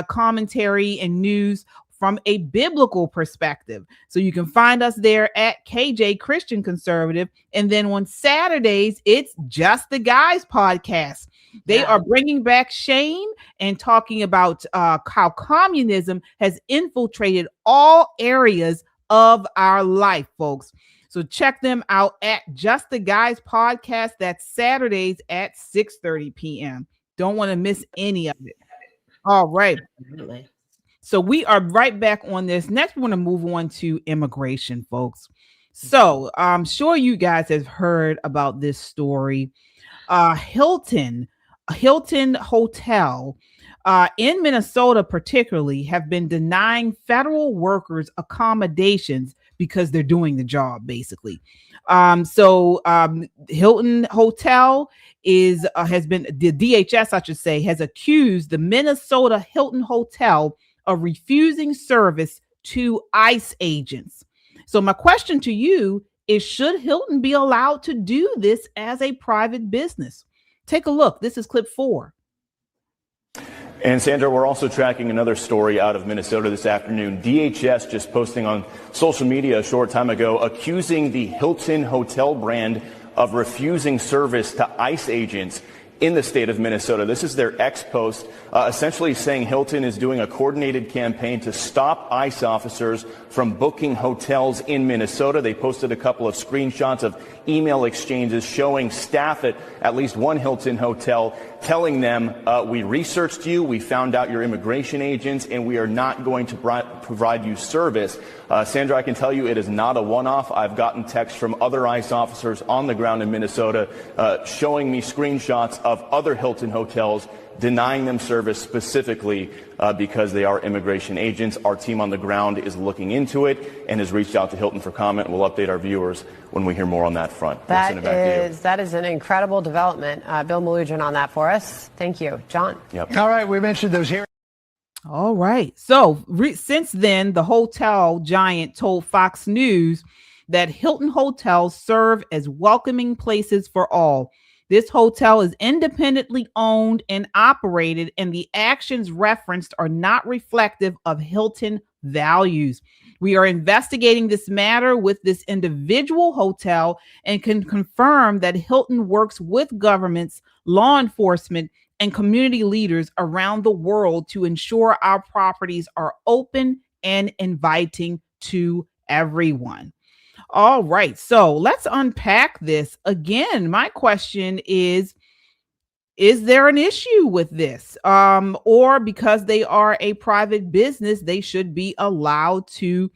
commentary and news from a biblical perspective. So you can find us there at KJ Christian Conservative. And then on Saturdays, it's Just the Guys podcast. They are bringing back shame and talking about how communism has infiltrated all areas of our life, folks. So check them out at Just the Guys podcast. That's Saturdays at 6:30 p.m. Don't want to miss any of it. All right. Absolutely. So we are right back on this. Next, we want to move on to immigration, folks. So I'm sure you guys have heard about this story. Hilton Hotel in Minnesota particularly have been denying federal workers accommodations because they're doing the job, basically. Hilton Hotel has been, the DHS, I should say, has accused the Minnesota Hilton Hotel of refusing service to ICE agents. So my question to you is, should Hilton be allowed to do this as a private business? Take a look. This is clip 4. And Sandra, we're also tracking another story out of Minnesota this afternoon. DHS just posting on social media a short time ago, accusing the Hilton Hotel brand of refusing service to ICE agents in the state of Minnesota. This is their ex post, essentially saying Hilton is doing a coordinated campaign to stop ICE officers from booking hotels in Minnesota. They posted a couple of screenshots of email exchanges showing staff at least one Hilton hotel telling them, we researched you, we found out you're immigration agents, and we are not going to provide you service. Sandra, I can tell you it is not a one-off. I've gotten texts from other ICE officers on the ground in Minnesota showing me screenshots of other Hilton hotels denying them service specifically because they are immigration agents. Our team on the ground is looking into it and has reached out to Hilton for comment. We'll update our viewers when we hear more on that front. That is an incredible development. Bill Malugin on that for us. Thank you. John. Yep. All right, we mentioned those here. All right. So since then, the hotel giant told Fox News that Hilton hotels serve as welcoming places for all. This hotel is independently owned and operated, and the actions referenced are not reflective of Hilton values. We are investigating this matter with this individual hotel and can confirm that Hilton works with governments, law enforcement, and community leaders around the world to ensure our properties are open and inviting to everyone. All right, so let's unpack this. Again, my question is there an issue with this? Or because they are a private business, they should be allowed to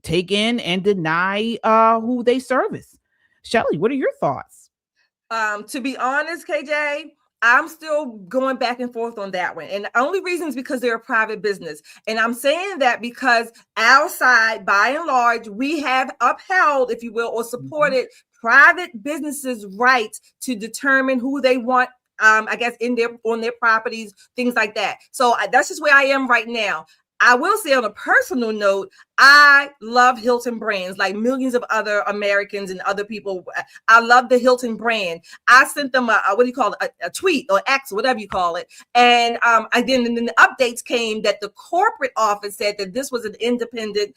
take in and deny who they service? Shelley, what are your thoughts? To be honest, KJ, I'm still going back and forth on that one. And the only reason is because they're a private business. And I'm saying that because our side, by and large, we have upheld, if you will, or supported private businesses' rights to determine who they want, I guess, on their properties, things like that. So that's just where I am right now. I will say on a personal note, I love Hilton brands like millions of other Americans and other people. I love the Hilton brand. I sent them a tweet or X or whatever you call it. And then the updates came that the corporate office said that this was an independent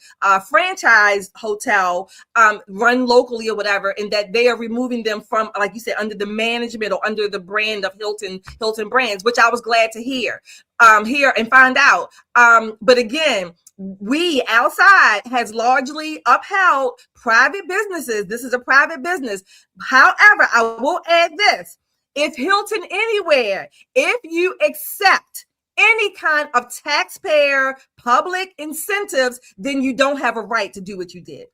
franchise hotel run locally or whatever, and that they are removing them from, like you said, under the management or under the brand of Hilton brands, which I was glad to hear and find out. But again, we outside has largely upheld private businesses. This is a private business. However, I will add this. If Hilton Anywhere, if you accept any kind of taxpayer public incentives, then you don't have a right to do what you did.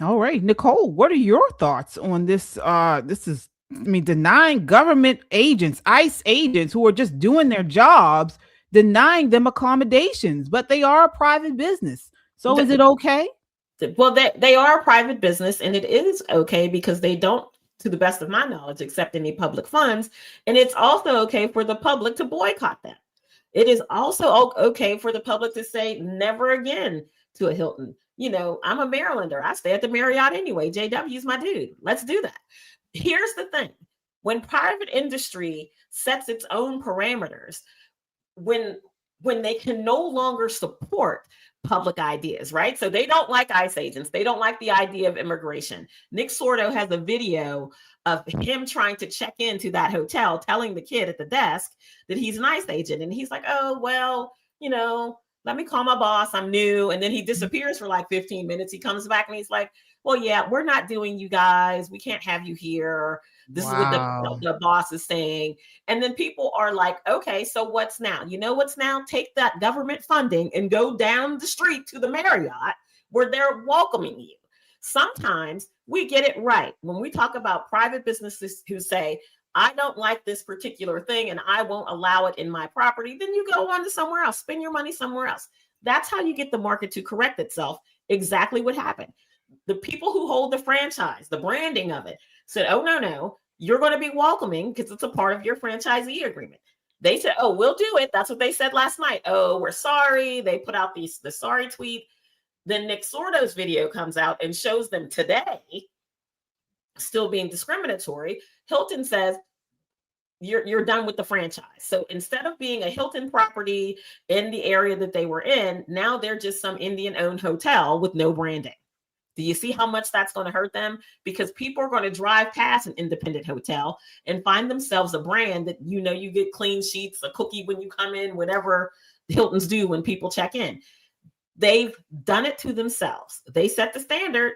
All right, Nicole, what are your thoughts on this? Denying government agents, ICE agents who are just doing their jobs, denying them accommodations, but they are a private business. So is it okay? Well, they are a private business, and it is okay because they don't, to the best of my knowledge, accept any public funds. And it's also okay for the public to boycott them. It is also okay for the public to say never again to a Hilton. You know, I'm a Marylander. I stay at the Marriott anyway. JW's my dude. Let's do that. Here's the thing. When private industry sets its own parameters, when when they can no longer support public ideas, right? So they don't like ICE agents. They don't like the idea of immigration. Nick Sordo has a video of him trying to check into that hotel, telling the kid at the desk that he's an ICE agent. And he's like, oh, well, you know, let me call my boss. I'm new. And then he disappears for like 15 minutes. He comes back and he's like, well, yeah, we're not doing you guys. We can't have you here. This is what the boss is saying. And then people are like, okay, so what's now? You know what's now? Take that government funding and go down the street to the Marriott where they're welcoming you. Sometimes we get it right. When we talk about private businesses who say, I don't like this particular thing and I won't allow it in my property, then you go on to somewhere else, spend your money somewhere else. That's how you get the market to correct itself. Exactly what happened. The people who hold the franchise, the branding of it, said, oh, no, you're going to be welcoming because it's a part of your franchisee agreement. They said, oh, we'll do it. That's what they said last night. Oh, we're sorry. They put out the sorry tweet. Then Nick Sordo's video comes out and shows them today still being discriminatory. Hilton says, you're done with the franchise. So instead of being a Hilton property in the area that they were in, now they're just some Indian-owned hotel with no branding. Do you see how much that's going to hurt them? Because people are going to drive past an independent hotel and find themselves a brand that, you know, you get clean sheets, a cookie when you come in, whatever the Hiltons do when people check in. They've done it to themselves. They set the standard.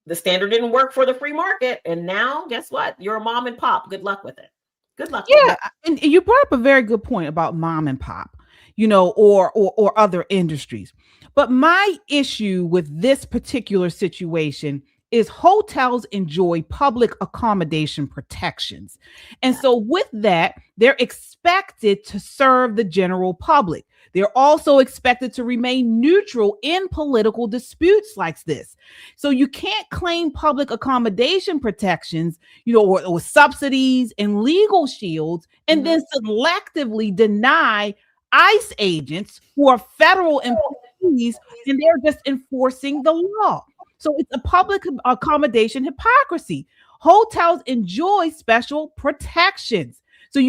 The standard didn't work for the free market. And now, guess what? You're a mom and pop. Good luck with it. Good luck. Yeah. And you brought up a very good point about mom and pop, you know, or other industries. But my issue with this particular situation is hotels enjoy public accommodation protections. And so with that, they're expected to serve the general public. They're also expected to remain neutral in political disputes like this. So you can't claim public accommodation protections, you know, or subsidies and legal shields, and then selectively deny ICE agents who are federal employees, and they're just enforcing the law. So it's a public accommodation hypocrisy. Hotels enjoy special protections. So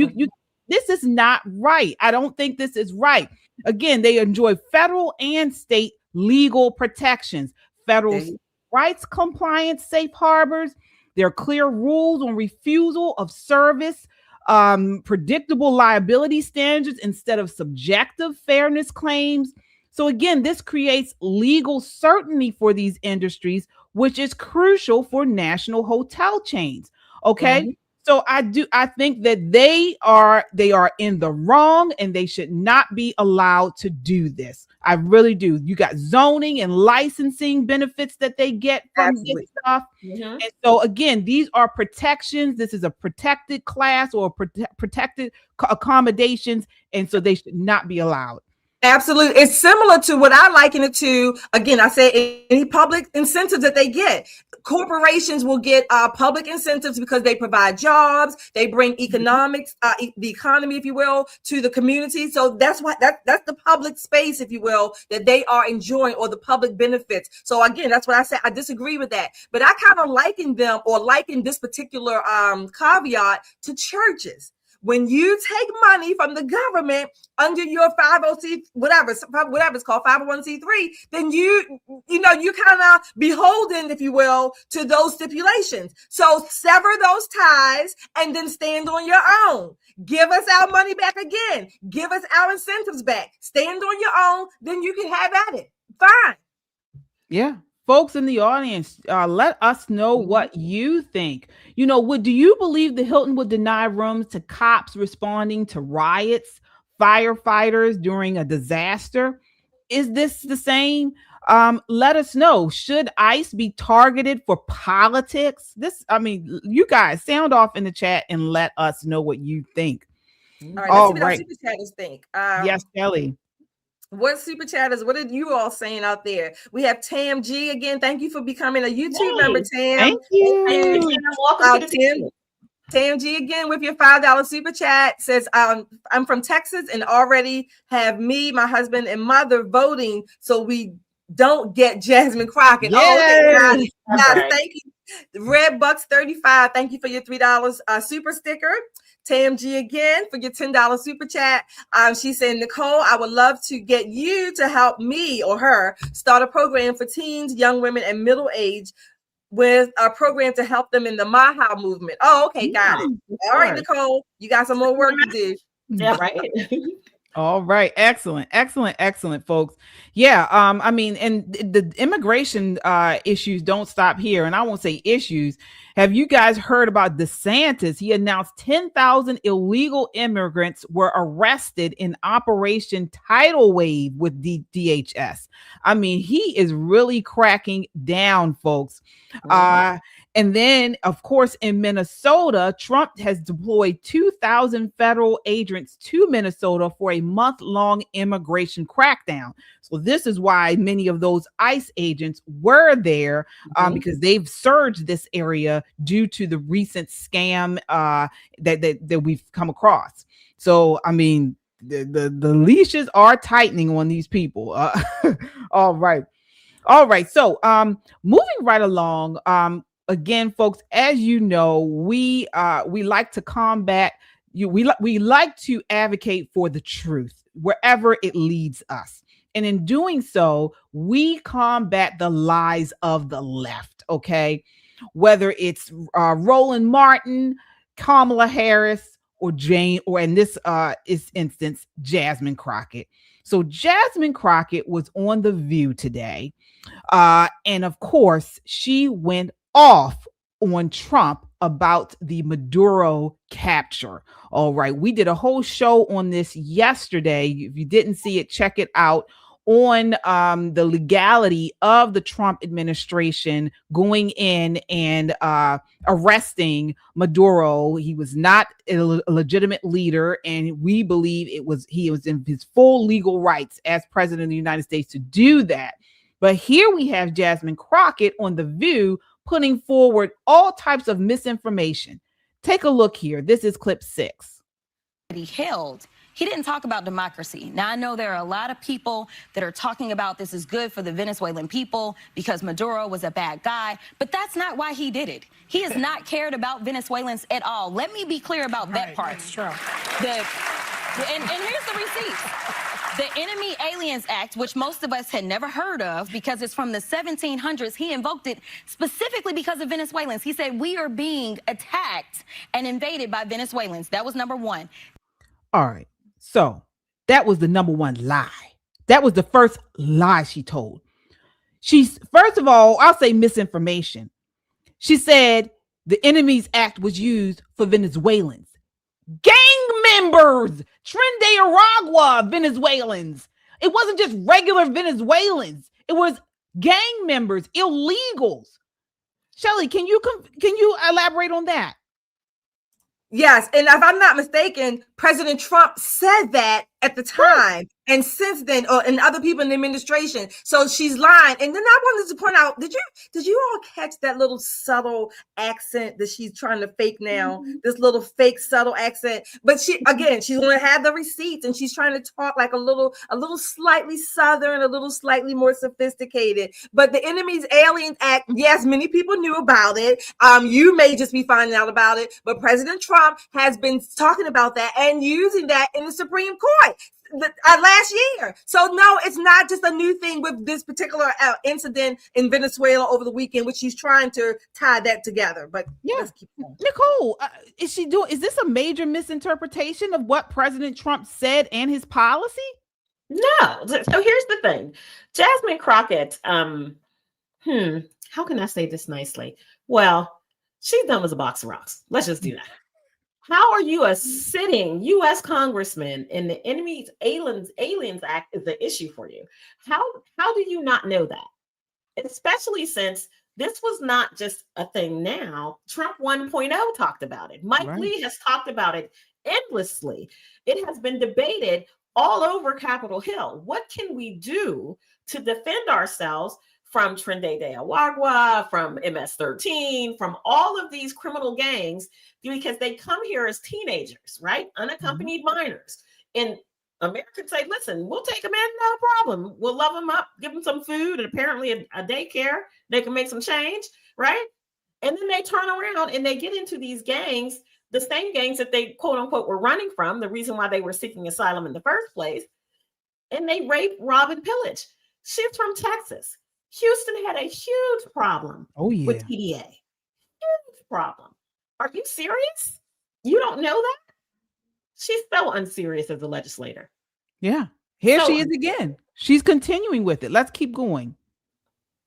this is not right. I don't think this is right. Again, they enjoy federal and state legal protections, federal rights compliance safe harbors. There are clear rules on refusal of service, predictable liability standards instead of subjective fairness claims. So again, this creates legal certainty for these industries, which is crucial for national hotel chains. Okay. So I think that they are in the wrong and they should not be allowed to do this. I really do. You got zoning and licensing benefits that they get from this stuff. And so again, these are protections. This is a protected class or protected accommodations. And so they should not be allowed. Absolutely. It's similar to what I liken it to. Again, I say any public incentives that they get. Corporations will get public incentives because they provide jobs. They bring economics, the economy, if you will, to the community. So that's the public space, if you will, that they are enjoying, or the public benefits. So again, that's what I said. I disagree with that, but I kind of liken this particular caveat to churches. When you take money from the government under your 50C, whatever it's called, 501c3, then you kind of beholden, if you will, to those stipulations. So sever those ties and then stand on your own. Give us our money back again. Give us our incentives back. Stand on your own, then you can have at it. Fine. Yeah. Folks in the audience, let us know what you think. You know, do you believe the Hilton would deny rooms to cops responding to riots, firefighters during a disaster? Is this the same? Let us know. Should ICE be targeted for politics? You guys sound off in the chat and let us know what you think. All right. Let's see what our super chatters think. Yes, Kelly. What super chatters? What are you all saying out there? We have Tam G again. Thank you for becoming a YouTube member, Tam. Thank you. Welcome to the team. Tam G again with your $5 super chat says, I'm from Texas and already have me, my husband, and mother voting so we don't get Jasmine Crockett. Yes. Thank you. Red Bucks 35. Thank you for your $3 super sticker. TMG again for your $10 super chat. She said, Nicole, I would love to get you to help me or her start a program for teens, young women, and middle age with a program to help them in the Maha movement. Oh, okay, got it. All right, Nicole, you got some more work to do. Yeah, right. All right. Excellent, folks. Yeah. I mean, and the immigration issues don't stop here. And I won't say issues. Have you guys heard about DeSantis? He announced 10,000 illegal immigrants were arrested in Operation Tidal Wave with DHS. I mean, he is really cracking down, folks. And then, of course, in Minnesota, Trump has deployed 2,000 federal agents to Minnesota for a month-long immigration crackdown. So this is why many of those ICE agents were there, because they've surged this area due to the recent scam that we've come across. So, I mean, the leashes are tightening on these people. All right. So, moving right along. Again, folks, as you know, we like to combat you. We like to advocate for the truth wherever it leads us. And in doing so, we combat the lies of the left. Okay. Whether it's Roland Martin, Kamala Harris, or Jane, or in this instance, Jasmine Crockett. So Jasmine Crockett was on The View today. And of course, she went off on Trump about the Maduro capture. All right. We did a whole show on this yesterday. If you didn't see it, check it out on the legality of the Trump administration going in and arresting Maduro. He was not a legitimate leader, and we believe he was in his full legal rights as president of the United States to do that. But here we have Jasmine Crockett on The View putting forward all types of misinformation. Take a look here. This is clip 6. He held. He didn't talk about democracy. Now, I know there are a lot of people that are talking about this is good for the Venezuelan people because Maduro was a bad guy, but that's not why he did it. He has not cared about Venezuelans at all. Let me be clear about that part. That's true. And here's the receipt. The Enemy Aliens Act, which most of us had never heard of because it's from the 1700s, he invoked it specifically because of Venezuelans. He said, we are being attacked and invaded by Venezuelans. That was number one. All right. So that was the number one lie. That was the first lie she told. First of all, I'll say misinformation. She said the Enemies Act was used for Venezuelans. Gang members, Trinidad Aragua Venezuelans. It wasn't just regular Venezuelans. It was gang members, illegals. Shelley, can you elaborate on that? Yes, and if I'm not mistaken, President Trump said that at the time, and since then, and other people in the administration. So she's lying. And then I wanted to point out: did you all catch that little subtle accent that she's trying to fake now? Mm-hmm. This little fake subtle accent. But she's going to have the receipts, and she's trying to talk like a little slightly Southern, a little slightly more sophisticated. But the Enemies Aliens Act, yes, many people knew about it. You may just be finding out about it, but President Trump has been talking about that and using that in the Supreme Court last year. So no, it's not just a new thing with this particular incident in Venezuela over the weekend, which she's trying to tie that together. But yeah, let's keep going. Nicole, is this a major misinterpretation of what President Trump said and his policy? No. So here's the thing. Jasmine Crockett, how can I say this nicely? Well, she's dumb as a box of rocks. Let's just do that. How are you a sitting U.S. congressman and the Enemies Aliens Act is the issue for you? How do you not know that? Especially since this was not just a thing now. Trump 1.0 talked about it. Mike Lee has talked about it endlessly. It has been debated all over Capitol Hill. What can we do to defend ourselves from Trinidad Aragua, from MS-13, from all of these criminal gangs, because they come here as teenagers, right? Unaccompanied minors. And Americans say, listen, we'll take them in, no problem. We'll love them up, give them some food, and apparently a daycare. They can make some change, right? And then they turn around and they get into these gangs the same gangs that they quote unquote were running from, the reason why they were seeking asylum in the first place. And they rape, rob, and pillage. She's from Texas. Houston had a huge problem with TDA. Huge problem. Are you serious? You don't know that? She's so unserious as a legislator. Yeah. Here she is again. She's continuing with it. Let's keep going.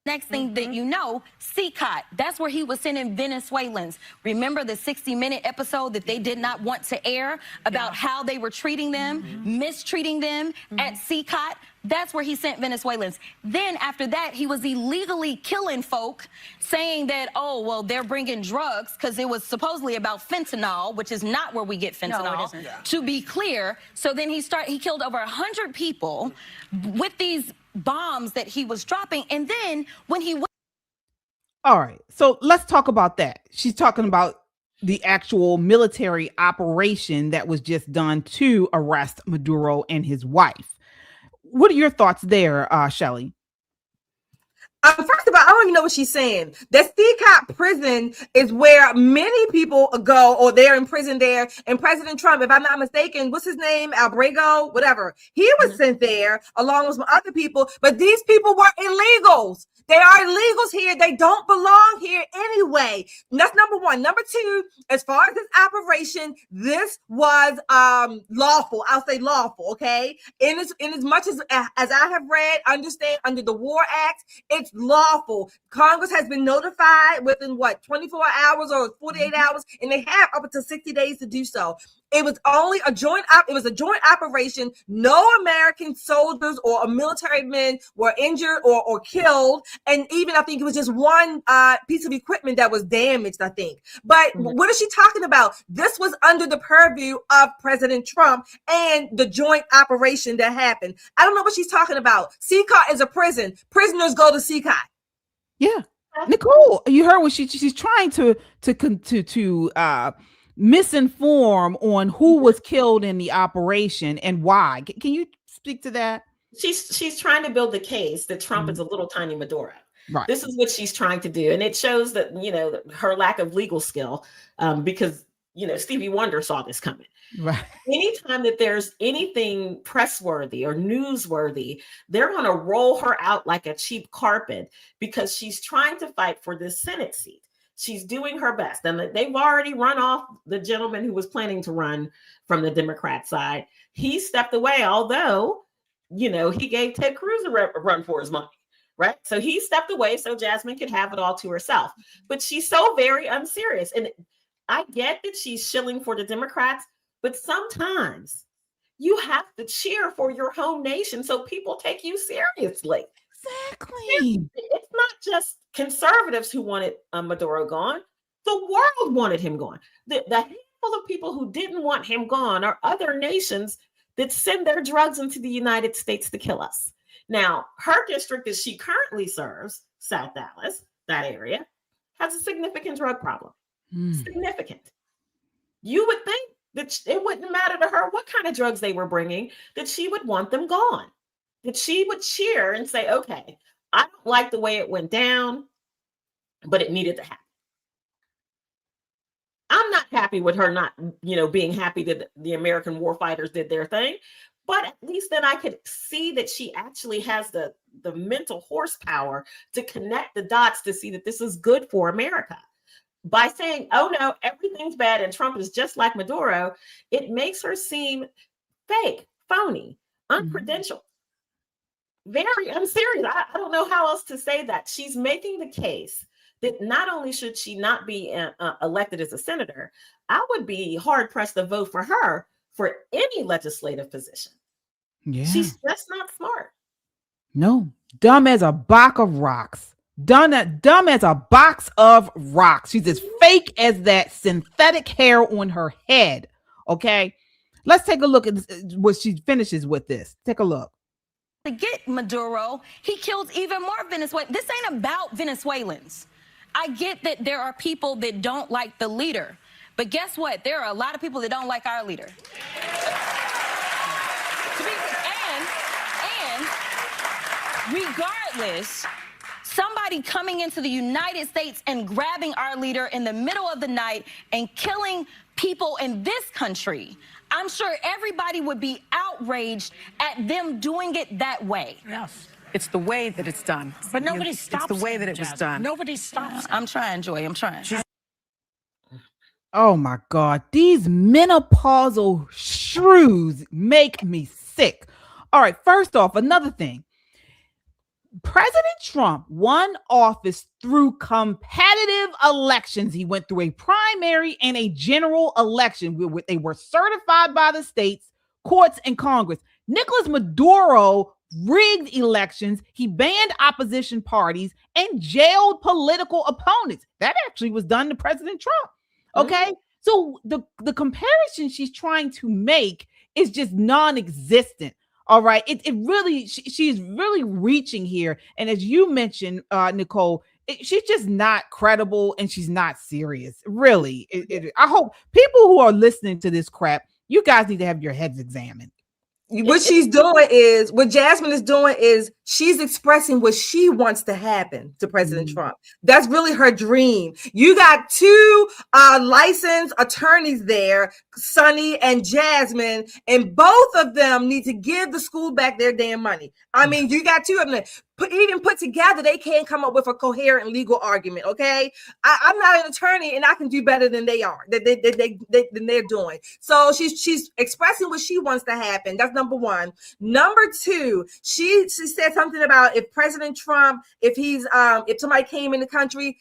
Next thing that you know, boycott. That's where he was sending Venezuelans. Remember the 60-minute episode that they did not want to air about how they were treating them, mistreating them at boycott? That's where he sent Venezuelans. Then after that, he was illegally killing folk, saying that, oh, well, they're bringing drugs because it was supposedly about fentanyl, which is not where we get fentanyl, No, it isn't. to be clear. So then he killed over 100 people with these bombs that he was dropping. And then when he went. All right. So let's talk about that. She's talking about the actual military operation that was just done to arrest Maduro and his wife. What are your thoughts there, Shelley? First of all, I don't even know what she's saying. The boycott prison is where many people go, or they're in prison there. And President Trump, if I'm not mistaken, what's his name? Albrego, whatever. He was sent there along with some other people, but these people were illegals. They are illegals here. They don't belong here anyway. And that's number one. Number two, as far as this operation, this was lawful. I'll say lawful, okay? In as much as I have read, understand, under the War Act, it's lawful. Congress has been notified within 24 hours or 48 hours, and they have up to 60 days to do so. It was only a joint operation. No American soldiers or military men were injured or killed. And even I think it was just one piece of equipment that was damaged, I think. But what is she talking about? This was under the purview of President Trump and the joint operation that happened. I don't know what she's talking about. boycott is a prison. Prisoners go to boycott. Yeah. Nicole, you heard what she's trying to misinform on who was killed in the operation and why. Can you speak to that? She's trying to build the case that Trump is a little tiny Maduro. Right. This is what she's trying to do. And it shows that, her lack of legal skill, because, Stevie Wonder saw this coming. Right. Anytime that there's anything press-worthy or newsworthy, they're going to roll her out like a cheap carpet because she's trying to fight for this Senate seat. She's doing her best. And they've already run off the gentleman who was planning to run from the Democrat side. He stepped away, although, he gave Ted Cruz a run for his money, right? So he stepped away so Jasmine could have it all to herself. But she's so very unserious. And I get that she's shilling for the Democrats, but sometimes you have to cheer for your home nation so people take you seriously. Exactly. It's not just conservatives who wanted Maduro gone. The world wanted him gone. The handful of people who didn't want him gone are other nations that send their drugs into the United States to kill us. Now, her district that she currently serves, South Dallas, that area, has a significant drug problem. Significant. You would think that it wouldn't matter to her what kind of drugs they were bringing, that she would want them gone. That she would cheer and say, okay, I don't like the way it went down, but it needed to happen. I'm not happy with her not, being happy that the American war fighters did their thing, but at least then I could see that she actually has the mental horsepower to connect the dots to see that this is good for America. By saying, oh no, everything's bad and Trump is just like Maduro, it makes her seem fake, phony, uncredentialed. Very unserious. I don't know how else to say that. She's making the case that not only should she not be elected as a senator, I would be hard pressed to vote for her for any legislative position. Yeah. She's just not smart. No, dumb as a box of rocks. Dumb as a box of rocks. She's as fake as that synthetic hair on her head. Okay, let's take a look at what she finishes with. This. Take a look. To get Maduro, he killed even more Venezuelans. This ain't about Venezuelans. I get that there are people that don't like the leader, but guess what? There are a lot of people that don't like our leader. And regardless, somebody coming into the United States and grabbing our leader in the middle of the night and killing people in this country, I'm sure everybody would be outraged at them doing it that way. Yes. It's the way that it's done. But nobody stops It's the way it, that it was Jasmine. done. Nobody stops. I'm trying, Joy. I'm trying. Oh my God, these menopausal shrews make me sick. All right, first off, another thing. President Trump won office through competitive elections. He went through a primary and a general election. They were certified by the states, courts, and Congress. Nicolas Maduro rigged elections. He banned opposition parties and jailed political opponents. That actually was done to President Trump. Okay. So the comparison she's trying to make is just non-existent. All right. It really, she's really reaching here. And as you mentioned, Nicole, she's just not credible and she's not serious. Really. I hope people who are listening to this crap, you guys need to have your heads examined. What she's doing is, what Jasmine is doing is she's expressing what she wants to happen to President Trump. That's really her dream. You got two licensed attorneys there, Sonny and Jasmine, and both of them need to give the school back their damn money. I mean, you got two of them. Even put together, they can't come up with a coherent legal argument. Okay, I'm not an attorney, and I can do better than they are. Than they're doing. So she's expressing what she wants to happen. That's number one. Number two, she said something about if President Trump, if somebody came in the country.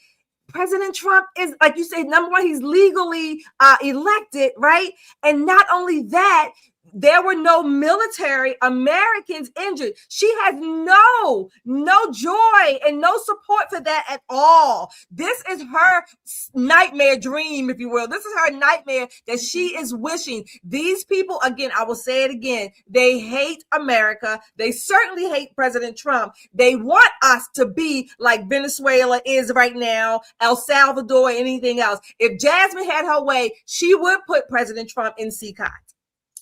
President Trump is, like you said, number one, he's legally elected, right? And not only that, there were no military Americans injured. She has no joy and no support for that at all. This is her nightmare dream, if you will. This is her nightmare that she is wishing. These people, again, I will say it again, they hate America. They certainly hate President Trump. They want us to be like Venezuela is right now, El Salvador, anything else. If Jasmine had her way, she would put President Trump in CCOT.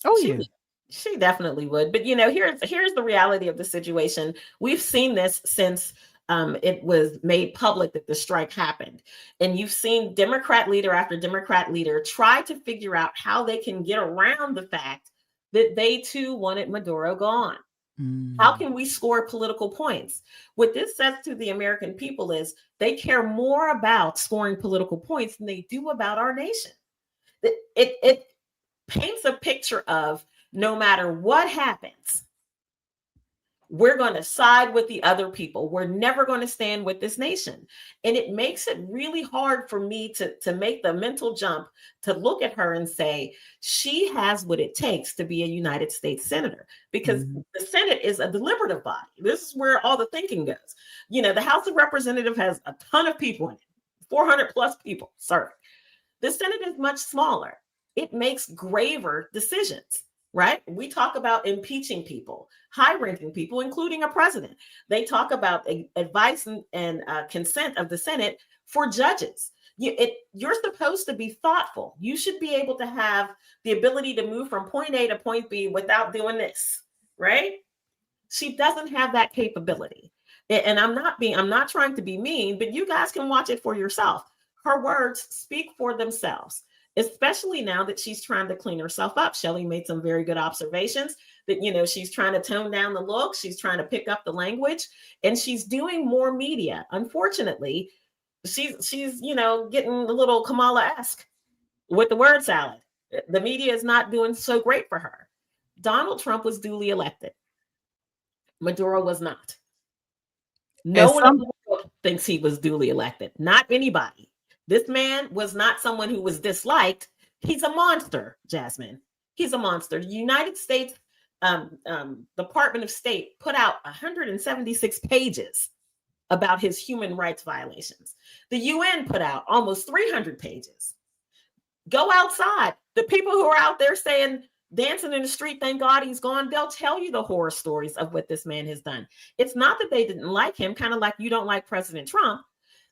Oh, yeah. She definitely would. But, here's the reality of the situation. We've seen this since it was made public that the strike happened. And you've seen Democrat leader after Democrat leader try to figure out how they can get around the fact that they too wanted Maduro gone. How can we score political points? What this says to the American people is they care more about scoring political points than they do about our nation. It paints a picture of no matter what happens, we're going to side with the other people. We're never going to stand with this nation. And it makes it really hard for me to make the mental jump to look at her and say, she has what it takes to be a United States senator, because the Senate is a deliberative body. This is where all the thinking goes. The House of Representatives has a ton of people in it, 400 plus people serving. The Senate is much smaller. It makes graver decisions, right? We talk about impeaching people, high-ranking people, including a president. They talk about advice and consent of the Senate for judges. You're supposed to be thoughtful. You should be able to have the ability to move from point A to point B without doing this, right? She doesn't have that capability. And I'm not trying to be mean, but you guys can watch it for yourself. Her words speak for themselves, especially now that she's trying to clean herself up. Shelley made some very good observations that, she's trying to tone down the look. She's trying to pick up the language, and she's doing more media. Unfortunately, she's getting a little Kamala-esque with the word salad. The media is not doing so great for her. Donald Trump was duly elected. Maduro was not. No one in the world thinks he was duly elected. Not anybody. This man was not someone who was disliked. He's a monster, Jasmine. He's a monster. The United States Department of State put out 176 pages about his human rights violations. The UN put out almost 300 pages. Go outside. The people who are out there saying, dancing in the street, thank God he's gone, they'll tell you the horror stories of what this man has done. It's not that they didn't like him, kind of like you don't like President Trump.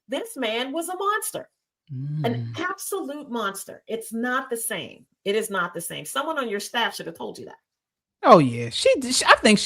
This man was a monster. An absolute monster. It's not the same. It is not the same. Someone on your staff should have told you that. Oh yeah, I think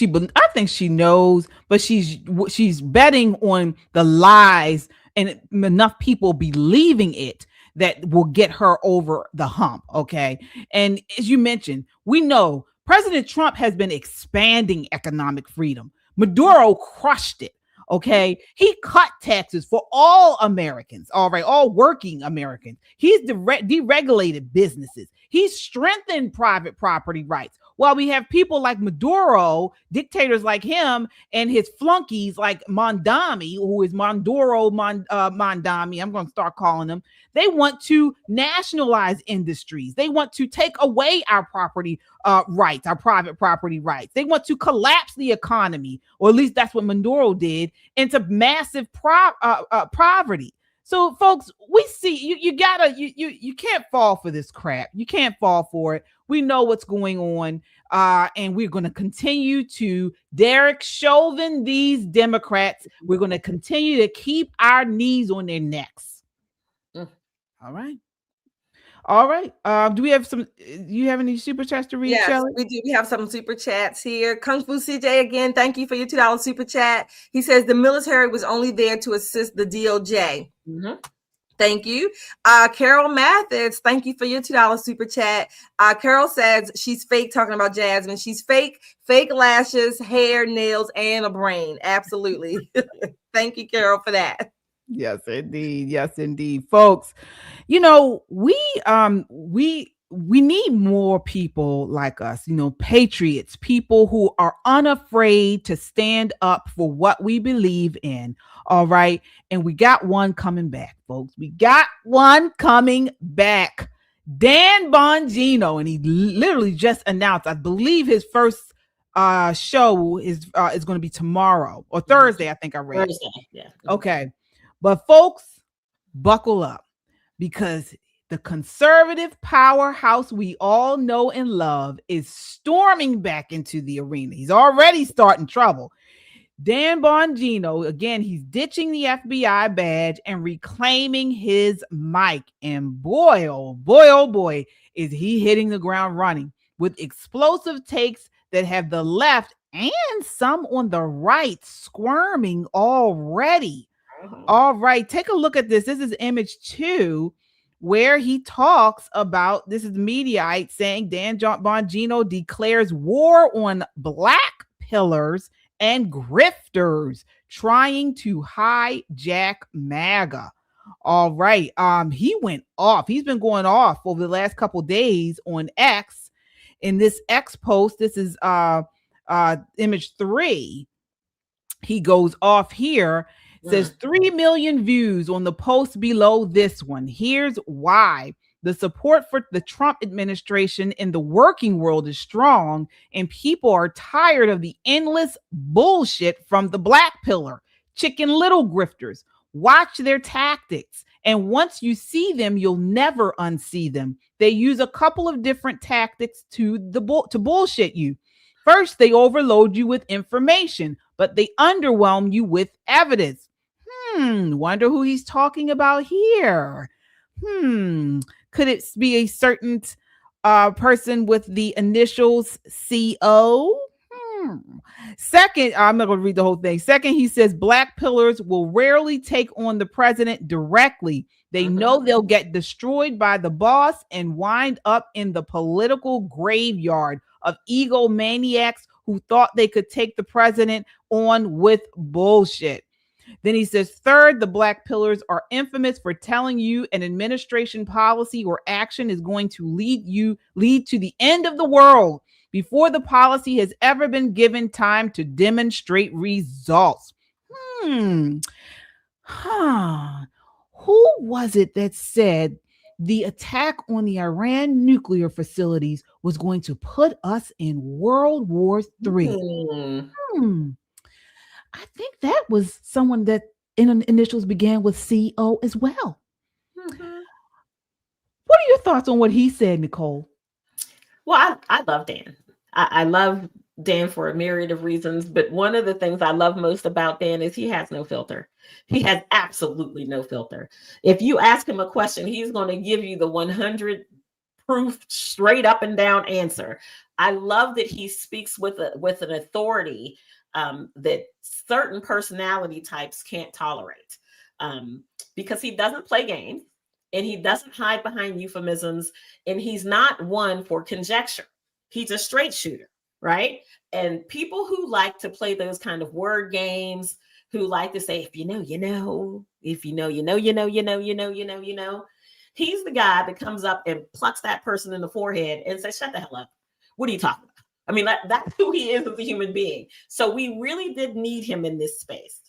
she knows, but she's betting on the lies and enough people believing it that will get her over the hump. Okay. And as you mentioned, we know President Trump has been expanding economic freedom. Maduro crushed it. Okay. He cut taxes for all Americans. All right. All working Americans. He's deregulated businesses. He's strengthened private property rights. While we have people like Maduro, dictators like him, and his flunkies like Mondami, who is Mondami, I'm going to start calling them. They want to nationalize industries. They want to take away our property rights, our private property rights. They want to collapse the economy, or at least that's what Maduro did, into massive poverty. So, folks, we see you can't fall for this crap. You can't fall for it. We know what's going on, and we're going to continue to Derek Chauvin these Democrats. We're going to continue to keep our knees on their necks. All right. All right. Do we have some? Do you have any super chats to read? Yes, Shelley? we do. We have some super chats here. Kung Fu CJ again. Thank you for your $2 super chat. He says the military was only there to assist the DOJ. Mm-hmm. Thank you. Carol Mathis, thank you for your $2 super chat. Carol says she's fake, talking about Jasmine. She's fake lashes, hair, nails, and a brain. Absolutely. Thank you, Carol, for that. Yes, indeed. Yes, indeed. Folks, you know, we need more people like us, you know, patriots, people who are unafraid to stand up for what we believe in. All right. And we got one coming back, folks. We got one coming back. Dan Bongino, and he literally just announced, I believe his first show is going to be tomorrow or Thursday, I think I read. Thursday, yeah. Okay. But folks, buckle up, because the conservative powerhouse we all know and love is storming back into the arena. He's already starting trouble. Dan Bongino, again, he's ditching the FBI badge and reclaiming his mic. And boy, oh boy, is he hitting the ground running with explosive takes that have the left and some on the right squirming already. All right, take a look at this. This is image 2, where he talks about, this is Mediaite saying Dan Bongino declares war on black pillars and grifters trying to hijack MAGA. All right. He went off. He's been going off over the last couple of days on X. In this X post, this is image 3. He goes off here. Says 3 million views on the post below this one. Here's why. The support for the Trump administration in the working world is strong, and people are tired of the endless bullshit from the black pillar, Chicken Little grifters. Watch their tactics, and once you see them, you'll never unsee them. They use a couple of different tactics to bullshit you. First, they overload you with information, but they underwhelm you with evidence. Wonder who he's talking about here. Could it be a certain person with the initials CO? Second, I'm not going to read the whole thing. Second, he says black pillars will rarely take on the president directly. They know they'll get destroyed by the boss and wind up in the political graveyard of egomaniacs who thought they could take the president on with bullshit. Then he says, third, the black pillars are infamous for telling you an administration policy or action is going to lead to the end of the world before the policy has ever been given time to demonstrate results. Who was it that said the attack on the Iran nuclear facilities was going to put us in World War III? I think that was someone that initials began with CO as well. What are your thoughts on what he said, Nicole? Well, I love Dan. I love Dan for a myriad of reasons, but one of the things I love most about Dan is he has no filter. He has absolutely no filter. If you ask him a question, he's going to give you the 100 proof straight up and down answer. I love that he speaks with an authority that certain personality types can't tolerate, because he doesn't play games. and he doesn't hide behind euphemisms, and he's not one for conjecture. He's a straight shooter, right? And people who like to play those kind of word games, who like to say, if you know, you know, if you know, you know, you know, you know, you know, you know, you know, he's the guy that comes up and plucks that person in the forehead and says, shut the hell up. What are you talking about? I mean, that's who he is as a human being. So we really did need him in this space.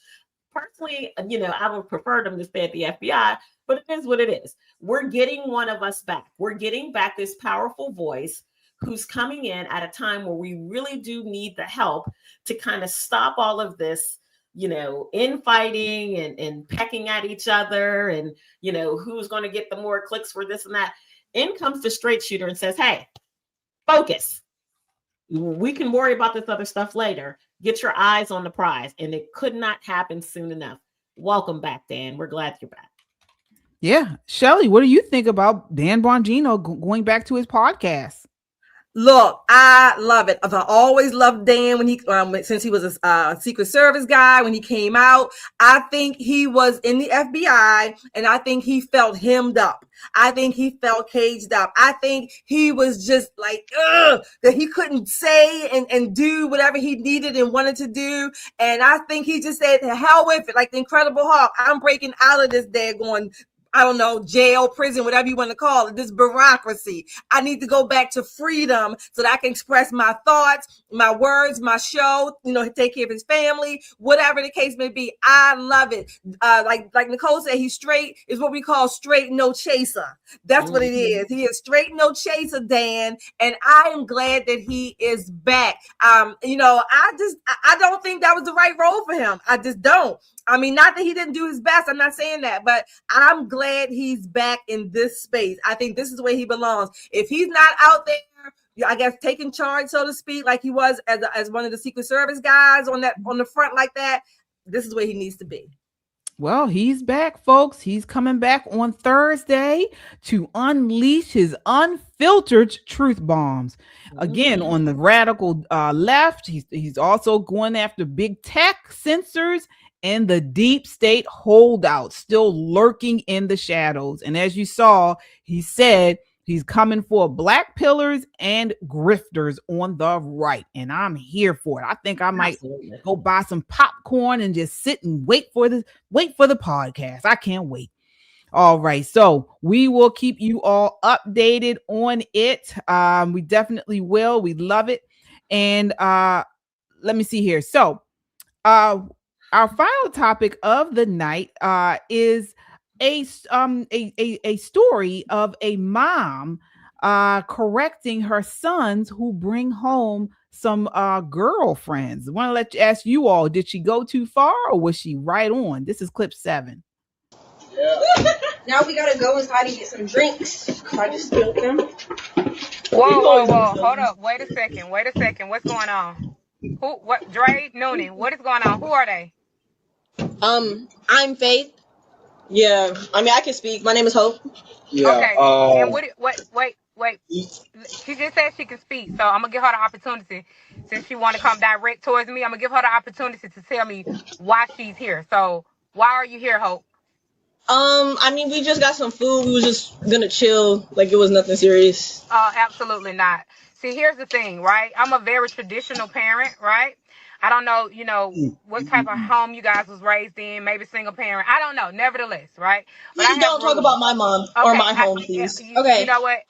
Personally, you know, I would prefer them to stay at the FBI, but it is what it is. We're getting one of us back. We're getting back this powerful voice who's coming in at a time where we really do need the help to kind of stop all of this, you know, infighting and pecking at each other and, you know, who's going to get the more clicks for this and that. In comes the straight shooter and says, hey, focus. We can worry about this other stuff later. Get your eyes on the prize. And it could not happen soon enough. Welcome back, Dan. We're glad you're back. Yeah. Shelly, what do you think about Dan Bongino going back to his podcast? Look, I love it. I've always loved Dan when he, since he was a Secret Service guy, when he came out. I think he was in the FBI, and I think he felt hemmed up. I think he felt caged up. I think he was just like, that he couldn't say and do whatever he needed and wanted to do. And I think he just said, to hell with it, like the Incredible Hulk. I'm breaking out of this daggone, I don't know, jail, prison, whatever you want to call it, this bureaucracy. I need to go back to freedom so that I can express my thoughts, my words, my show, you know, take care of his family, whatever the case may be. I love it. Like Nicole said, he's straight, is what we call straight no chaser. That's what it is. He is straight no chaser, Dan. And I am glad that he is back. You know, I don't think that was the right role for him. I just don't. I mean, not that he didn't do his best. I'm not saying that, but I'm glad he's back in this space. I think this is where he belongs. If he's not out there, I guess taking charge, so to speak, like he was as one of the Secret Service guys on the front like that, this is where he needs to be. Well, he's back, folks. He's coming back on Thursday to unleash his unfiltered truth bombs. Again, on the radical left, he's also going after big tech, censors, and the deep state holdouts still lurking in the shadows. And as you saw, he said he's coming for black pillars and grifters on the right. And I'm here for it. I think I might go buy some popcorn and just sit and wait for the podcast. I can't wait. All right. So we will keep you all updated on it. We definitely will. We love it. And let me see here. So our final topic of the night is a story of a mom correcting her sons who bring home some girlfriends. I want to ask you all, did she go too far or was she right on? This is clip 7. Yeah. Now we gotta go inside and get some drinks. I just spilled them. Whoa. Hold up. Wait a second. What's going on? What? Dre, Noonan, what is going on? Who are they? I'm Faith. Yeah, I mean I can speak. My name is Hope. Yeah. Okay. And wait. She just said she can speak, so I'm gonna give her the opportunity. Since she want to come direct towards me, I'm gonna give her the opportunity to tell me why she's here. So why are you here, Hope? I mean we just got some food. We was just gonna chill, like it was nothing serious. Absolutely not. See, here's the thing, right? I'm a very traditional parent, right? I don't know, you know, what type of home you guys was raised in, maybe single parent. I don't know. Nevertheless, right? But please don't talk about my mom or my home, please. Okay. You know what?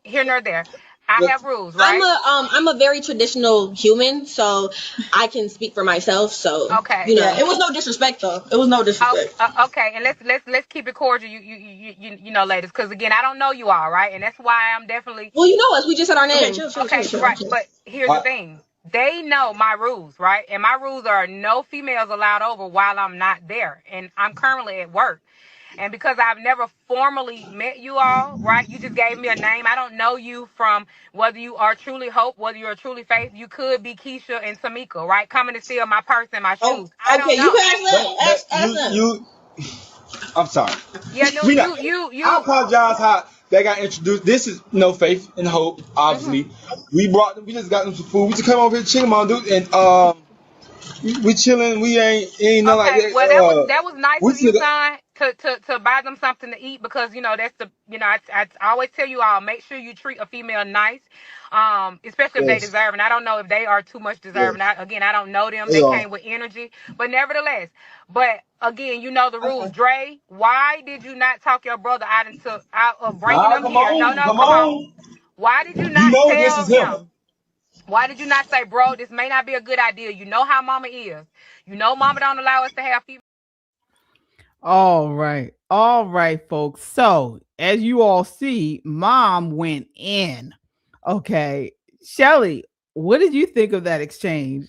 Here nor there. I have rules, right? I'm a very traditional human, so I can speak for myself. So okay, you know, it was no disrespect though. It was no disrespect. Okay, and let's keep it cordial. You know, ladies, because again, I don't know you all, right? And that's why I'm definitely. Well, you know us. We just said our name. Okay, right. But here's the thing. They know my rules, right? And my rules are no females allowed over while I'm not there. And I'm currently at work. And because I've never formally met you all, right? You just gave me a name. I don't know you from whether you are truly Hope, whether you are truly Faith. You could be Keisha and Tamika, right? Coming to steal my purse and my shoes. I don't know. You can ask them. I'm sorry. Yeah, no, you. I apologize how they got introduced. This is No Faith and Hope, obviously. Mm-hmm. We just got them some food. We just come over here chilling, on dude, and we chilling. We ain't nothing like that. Well, that was nice of you, son. to buy them something to eat, because that's the I always tell you all, make sure you treat a female nice, especially if they deserve. And I don't know if they are too much deserving. I don't know them. They came with energy, but nevertheless. But again, the rules. Dre, why did you not talk your brother out of bringing them here? Come on. Why did you not tell him? Why did you not say, bro, this may not be a good idea? You know how mama is. Mama don't allow us to have female. All right, folks. So as you all see, mom went in. Okay. Shelly, what did you think of that exchange?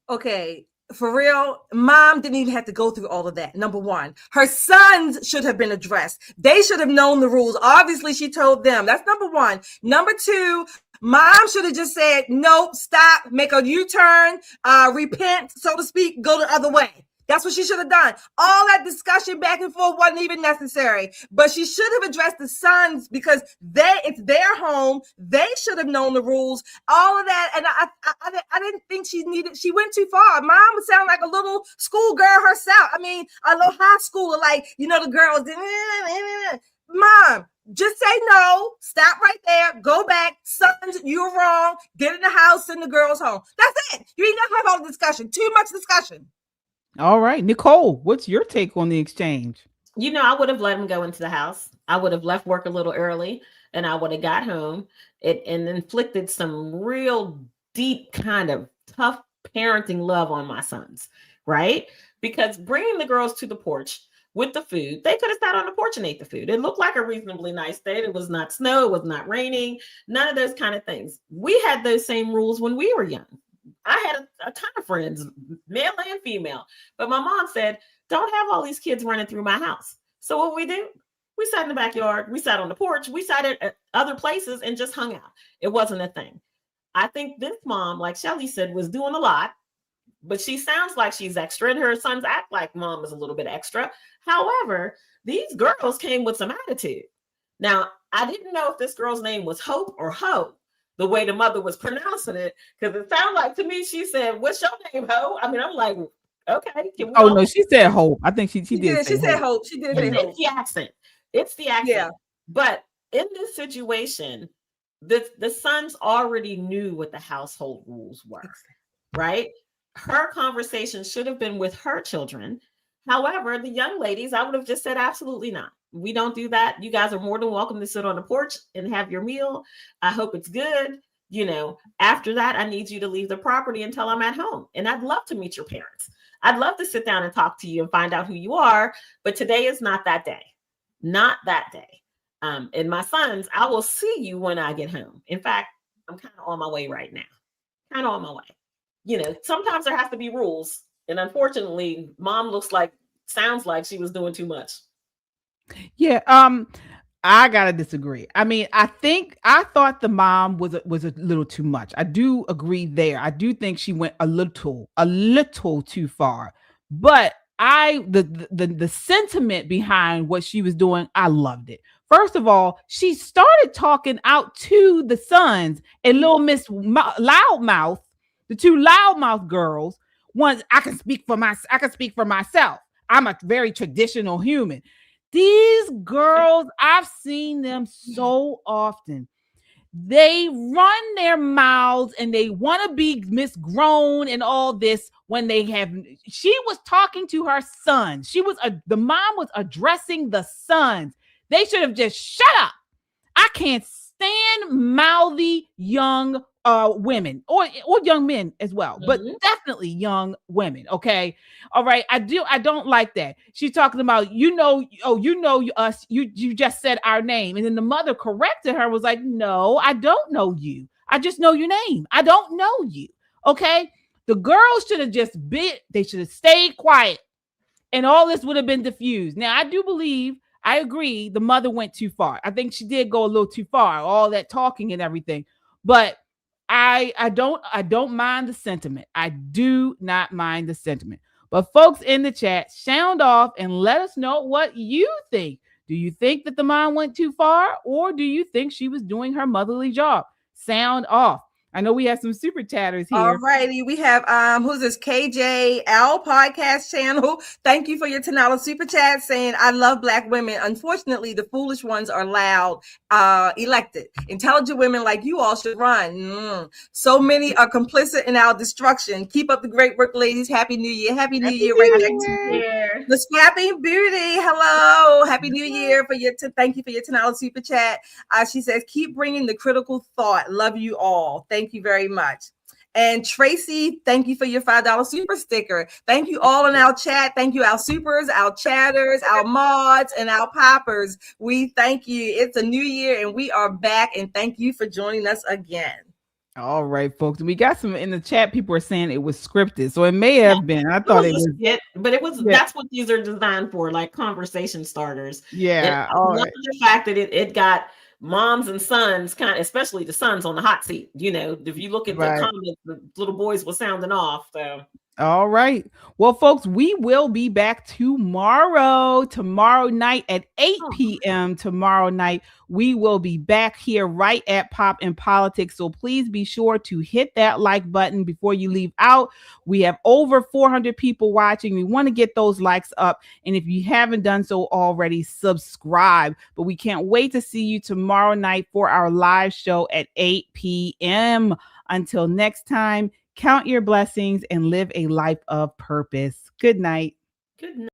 Okay, for real, mom didn't even have to go through all of that. Number one, her sons should have been addressed. They should have known the rules. Obviously, she told them. That's number one. Number two, mom should have just said, nope, stop, make a U-turn, repent, so to speak, go the other way. That's what she should have done. All that discussion back and forth wasn't even necessary. But she should have addressed the sons, because it's their home. They should have known the rules. All of that. And I didn't think she went too far. Mom would sound like a little schoolgirl herself. I mean, a little high schooler, like, the girls. Mom, just say no. Stop right there. Go back. Sons, you're wrong. Get in the house, send the girls home. That's it. You ain't got to have all the discussion. Too much discussion. All right, Nicole, what's your take on the exchange? I would have let him go into the house. I would have left work a little early, and I would have got home and inflicted some real deep kind of tough parenting love on my sons, right? Because bringing the girls to the porch with the food, they could have sat on the porch and ate the food. It looked like a reasonably nice day. It was not snow, it was not raining, none of those kind of things. We had those same rules when we were young. I had a ton of friends, male and female, but my mom said, don't have all these kids running through my house. So what we did, we sat in the backyard, we sat on the porch, we sat at other places and just hung out. It wasn't a thing. I think this mom, like Shelly said, was doing a lot, but she sounds like she's extra, and her sons act like mom is a little bit extra. However, these girls came with some attitude. Now, I didn't know if this girl's name was Hope or Ho, the way the mother was pronouncing it, because it sounded like to me, she said, what's your name, Ho? I mean, I'm like, okay. No, she said Hope. I think she did. She said Hope. She did say Hope. It's the accent. It's the accent. Yeah. But in this situation, the sons already knew what the household rules were, right? Her conversation should have been with her children. However, the young ladies, I would have just said, absolutely not. We don't do that. You guys are more than welcome to sit on the porch and have your meal. I hope it's good. After that, I need you to leave the property until I'm at home. And I'd love to meet your parents. I'd love to sit down and talk to you and find out who you are. But today is not that day. Not that day. And my sons, I will see you when I get home. In fact, I'm kind of on my way right now. Kind of on my way. Sometimes there has to be rules. And unfortunately, mom sounds like she was doing too much. Yeah, I gotta disagree. I mean, I thought the mom was a little too much. I do agree there. I do think she went a little too far. But the sentiment behind what she was doing, I loved it. First of all, she started talking out to the sons and little Miss Loudmouth, the two loudmouth girls. One, I can speak for myself. I'm a very traditional human. These girls, I've seen them so often. They run their mouths and they want to be Miss Grown and all this when she was talking to her sons. The mom was addressing the sons. They should have just shut up. I can't stand mouthy young women or young men as well, but definitely young women. Okay. All right. I don't like that. She's talking about, us, you just said our name. And then the mother corrected her, was like, no, I don't know you. I just know your name. I don't know you. Okay. The girls should have they should have stayed quiet and all this would have been diffused. Now I agree. The mother went too far. I think she did go a little too far, all that talking and everything, but I don't mind the sentiment. I do not mind the sentiment. But folks in the chat, sound off and let us know what you think. Do you think that the mom went too far, or do you think she was doing her motherly job? Sound off. I know we have some super chatters here. All righty. We have who's this? KJ L podcast channel. Thank you for your $10 super chat saying, I love Black women. Unfortunately, the foolish ones are loud, elected. Intelligent women like you all should run. So many are complicit in our destruction. Keep up the great work, ladies. Happy New Year. Happy New Year. Right back to you. The Scrappy Beauty. Hello. Happy New Year for your thank you for your $10 super chat. She says, keep bringing the critical thought. Love you all. Thank you very much. And Tracy, thank you for your $5 super sticker. Thank you all in our chat. Thank you, our supers, our chatters, our mods, and our poppers. We thank you. It's a new year and we are back. And thank you for joining us again. All right, folks. We got some in the chat. People are saying it was scripted, so it may have been. I thought it was. But it was. That's what these are designed for, like conversation starters. Yeah. I love the fact that it got moms and sons, kind of, especially the sons, on the hot seat. You know, if you look at the comments, the little boys were sounding off. So. All right. Well, folks, we will be back tomorrow night at 8 p.m. Tomorrow night, we will be back here right at Pop and Politics. So please be sure to hit that like button before you leave out. We have over 400 people watching. We want to get those likes up. And if you haven't done so already, subscribe. But we can't wait to see you tomorrow night for our live show at 8 p.m. Until next time, count your blessings and live a life of purpose. Good night. Good night.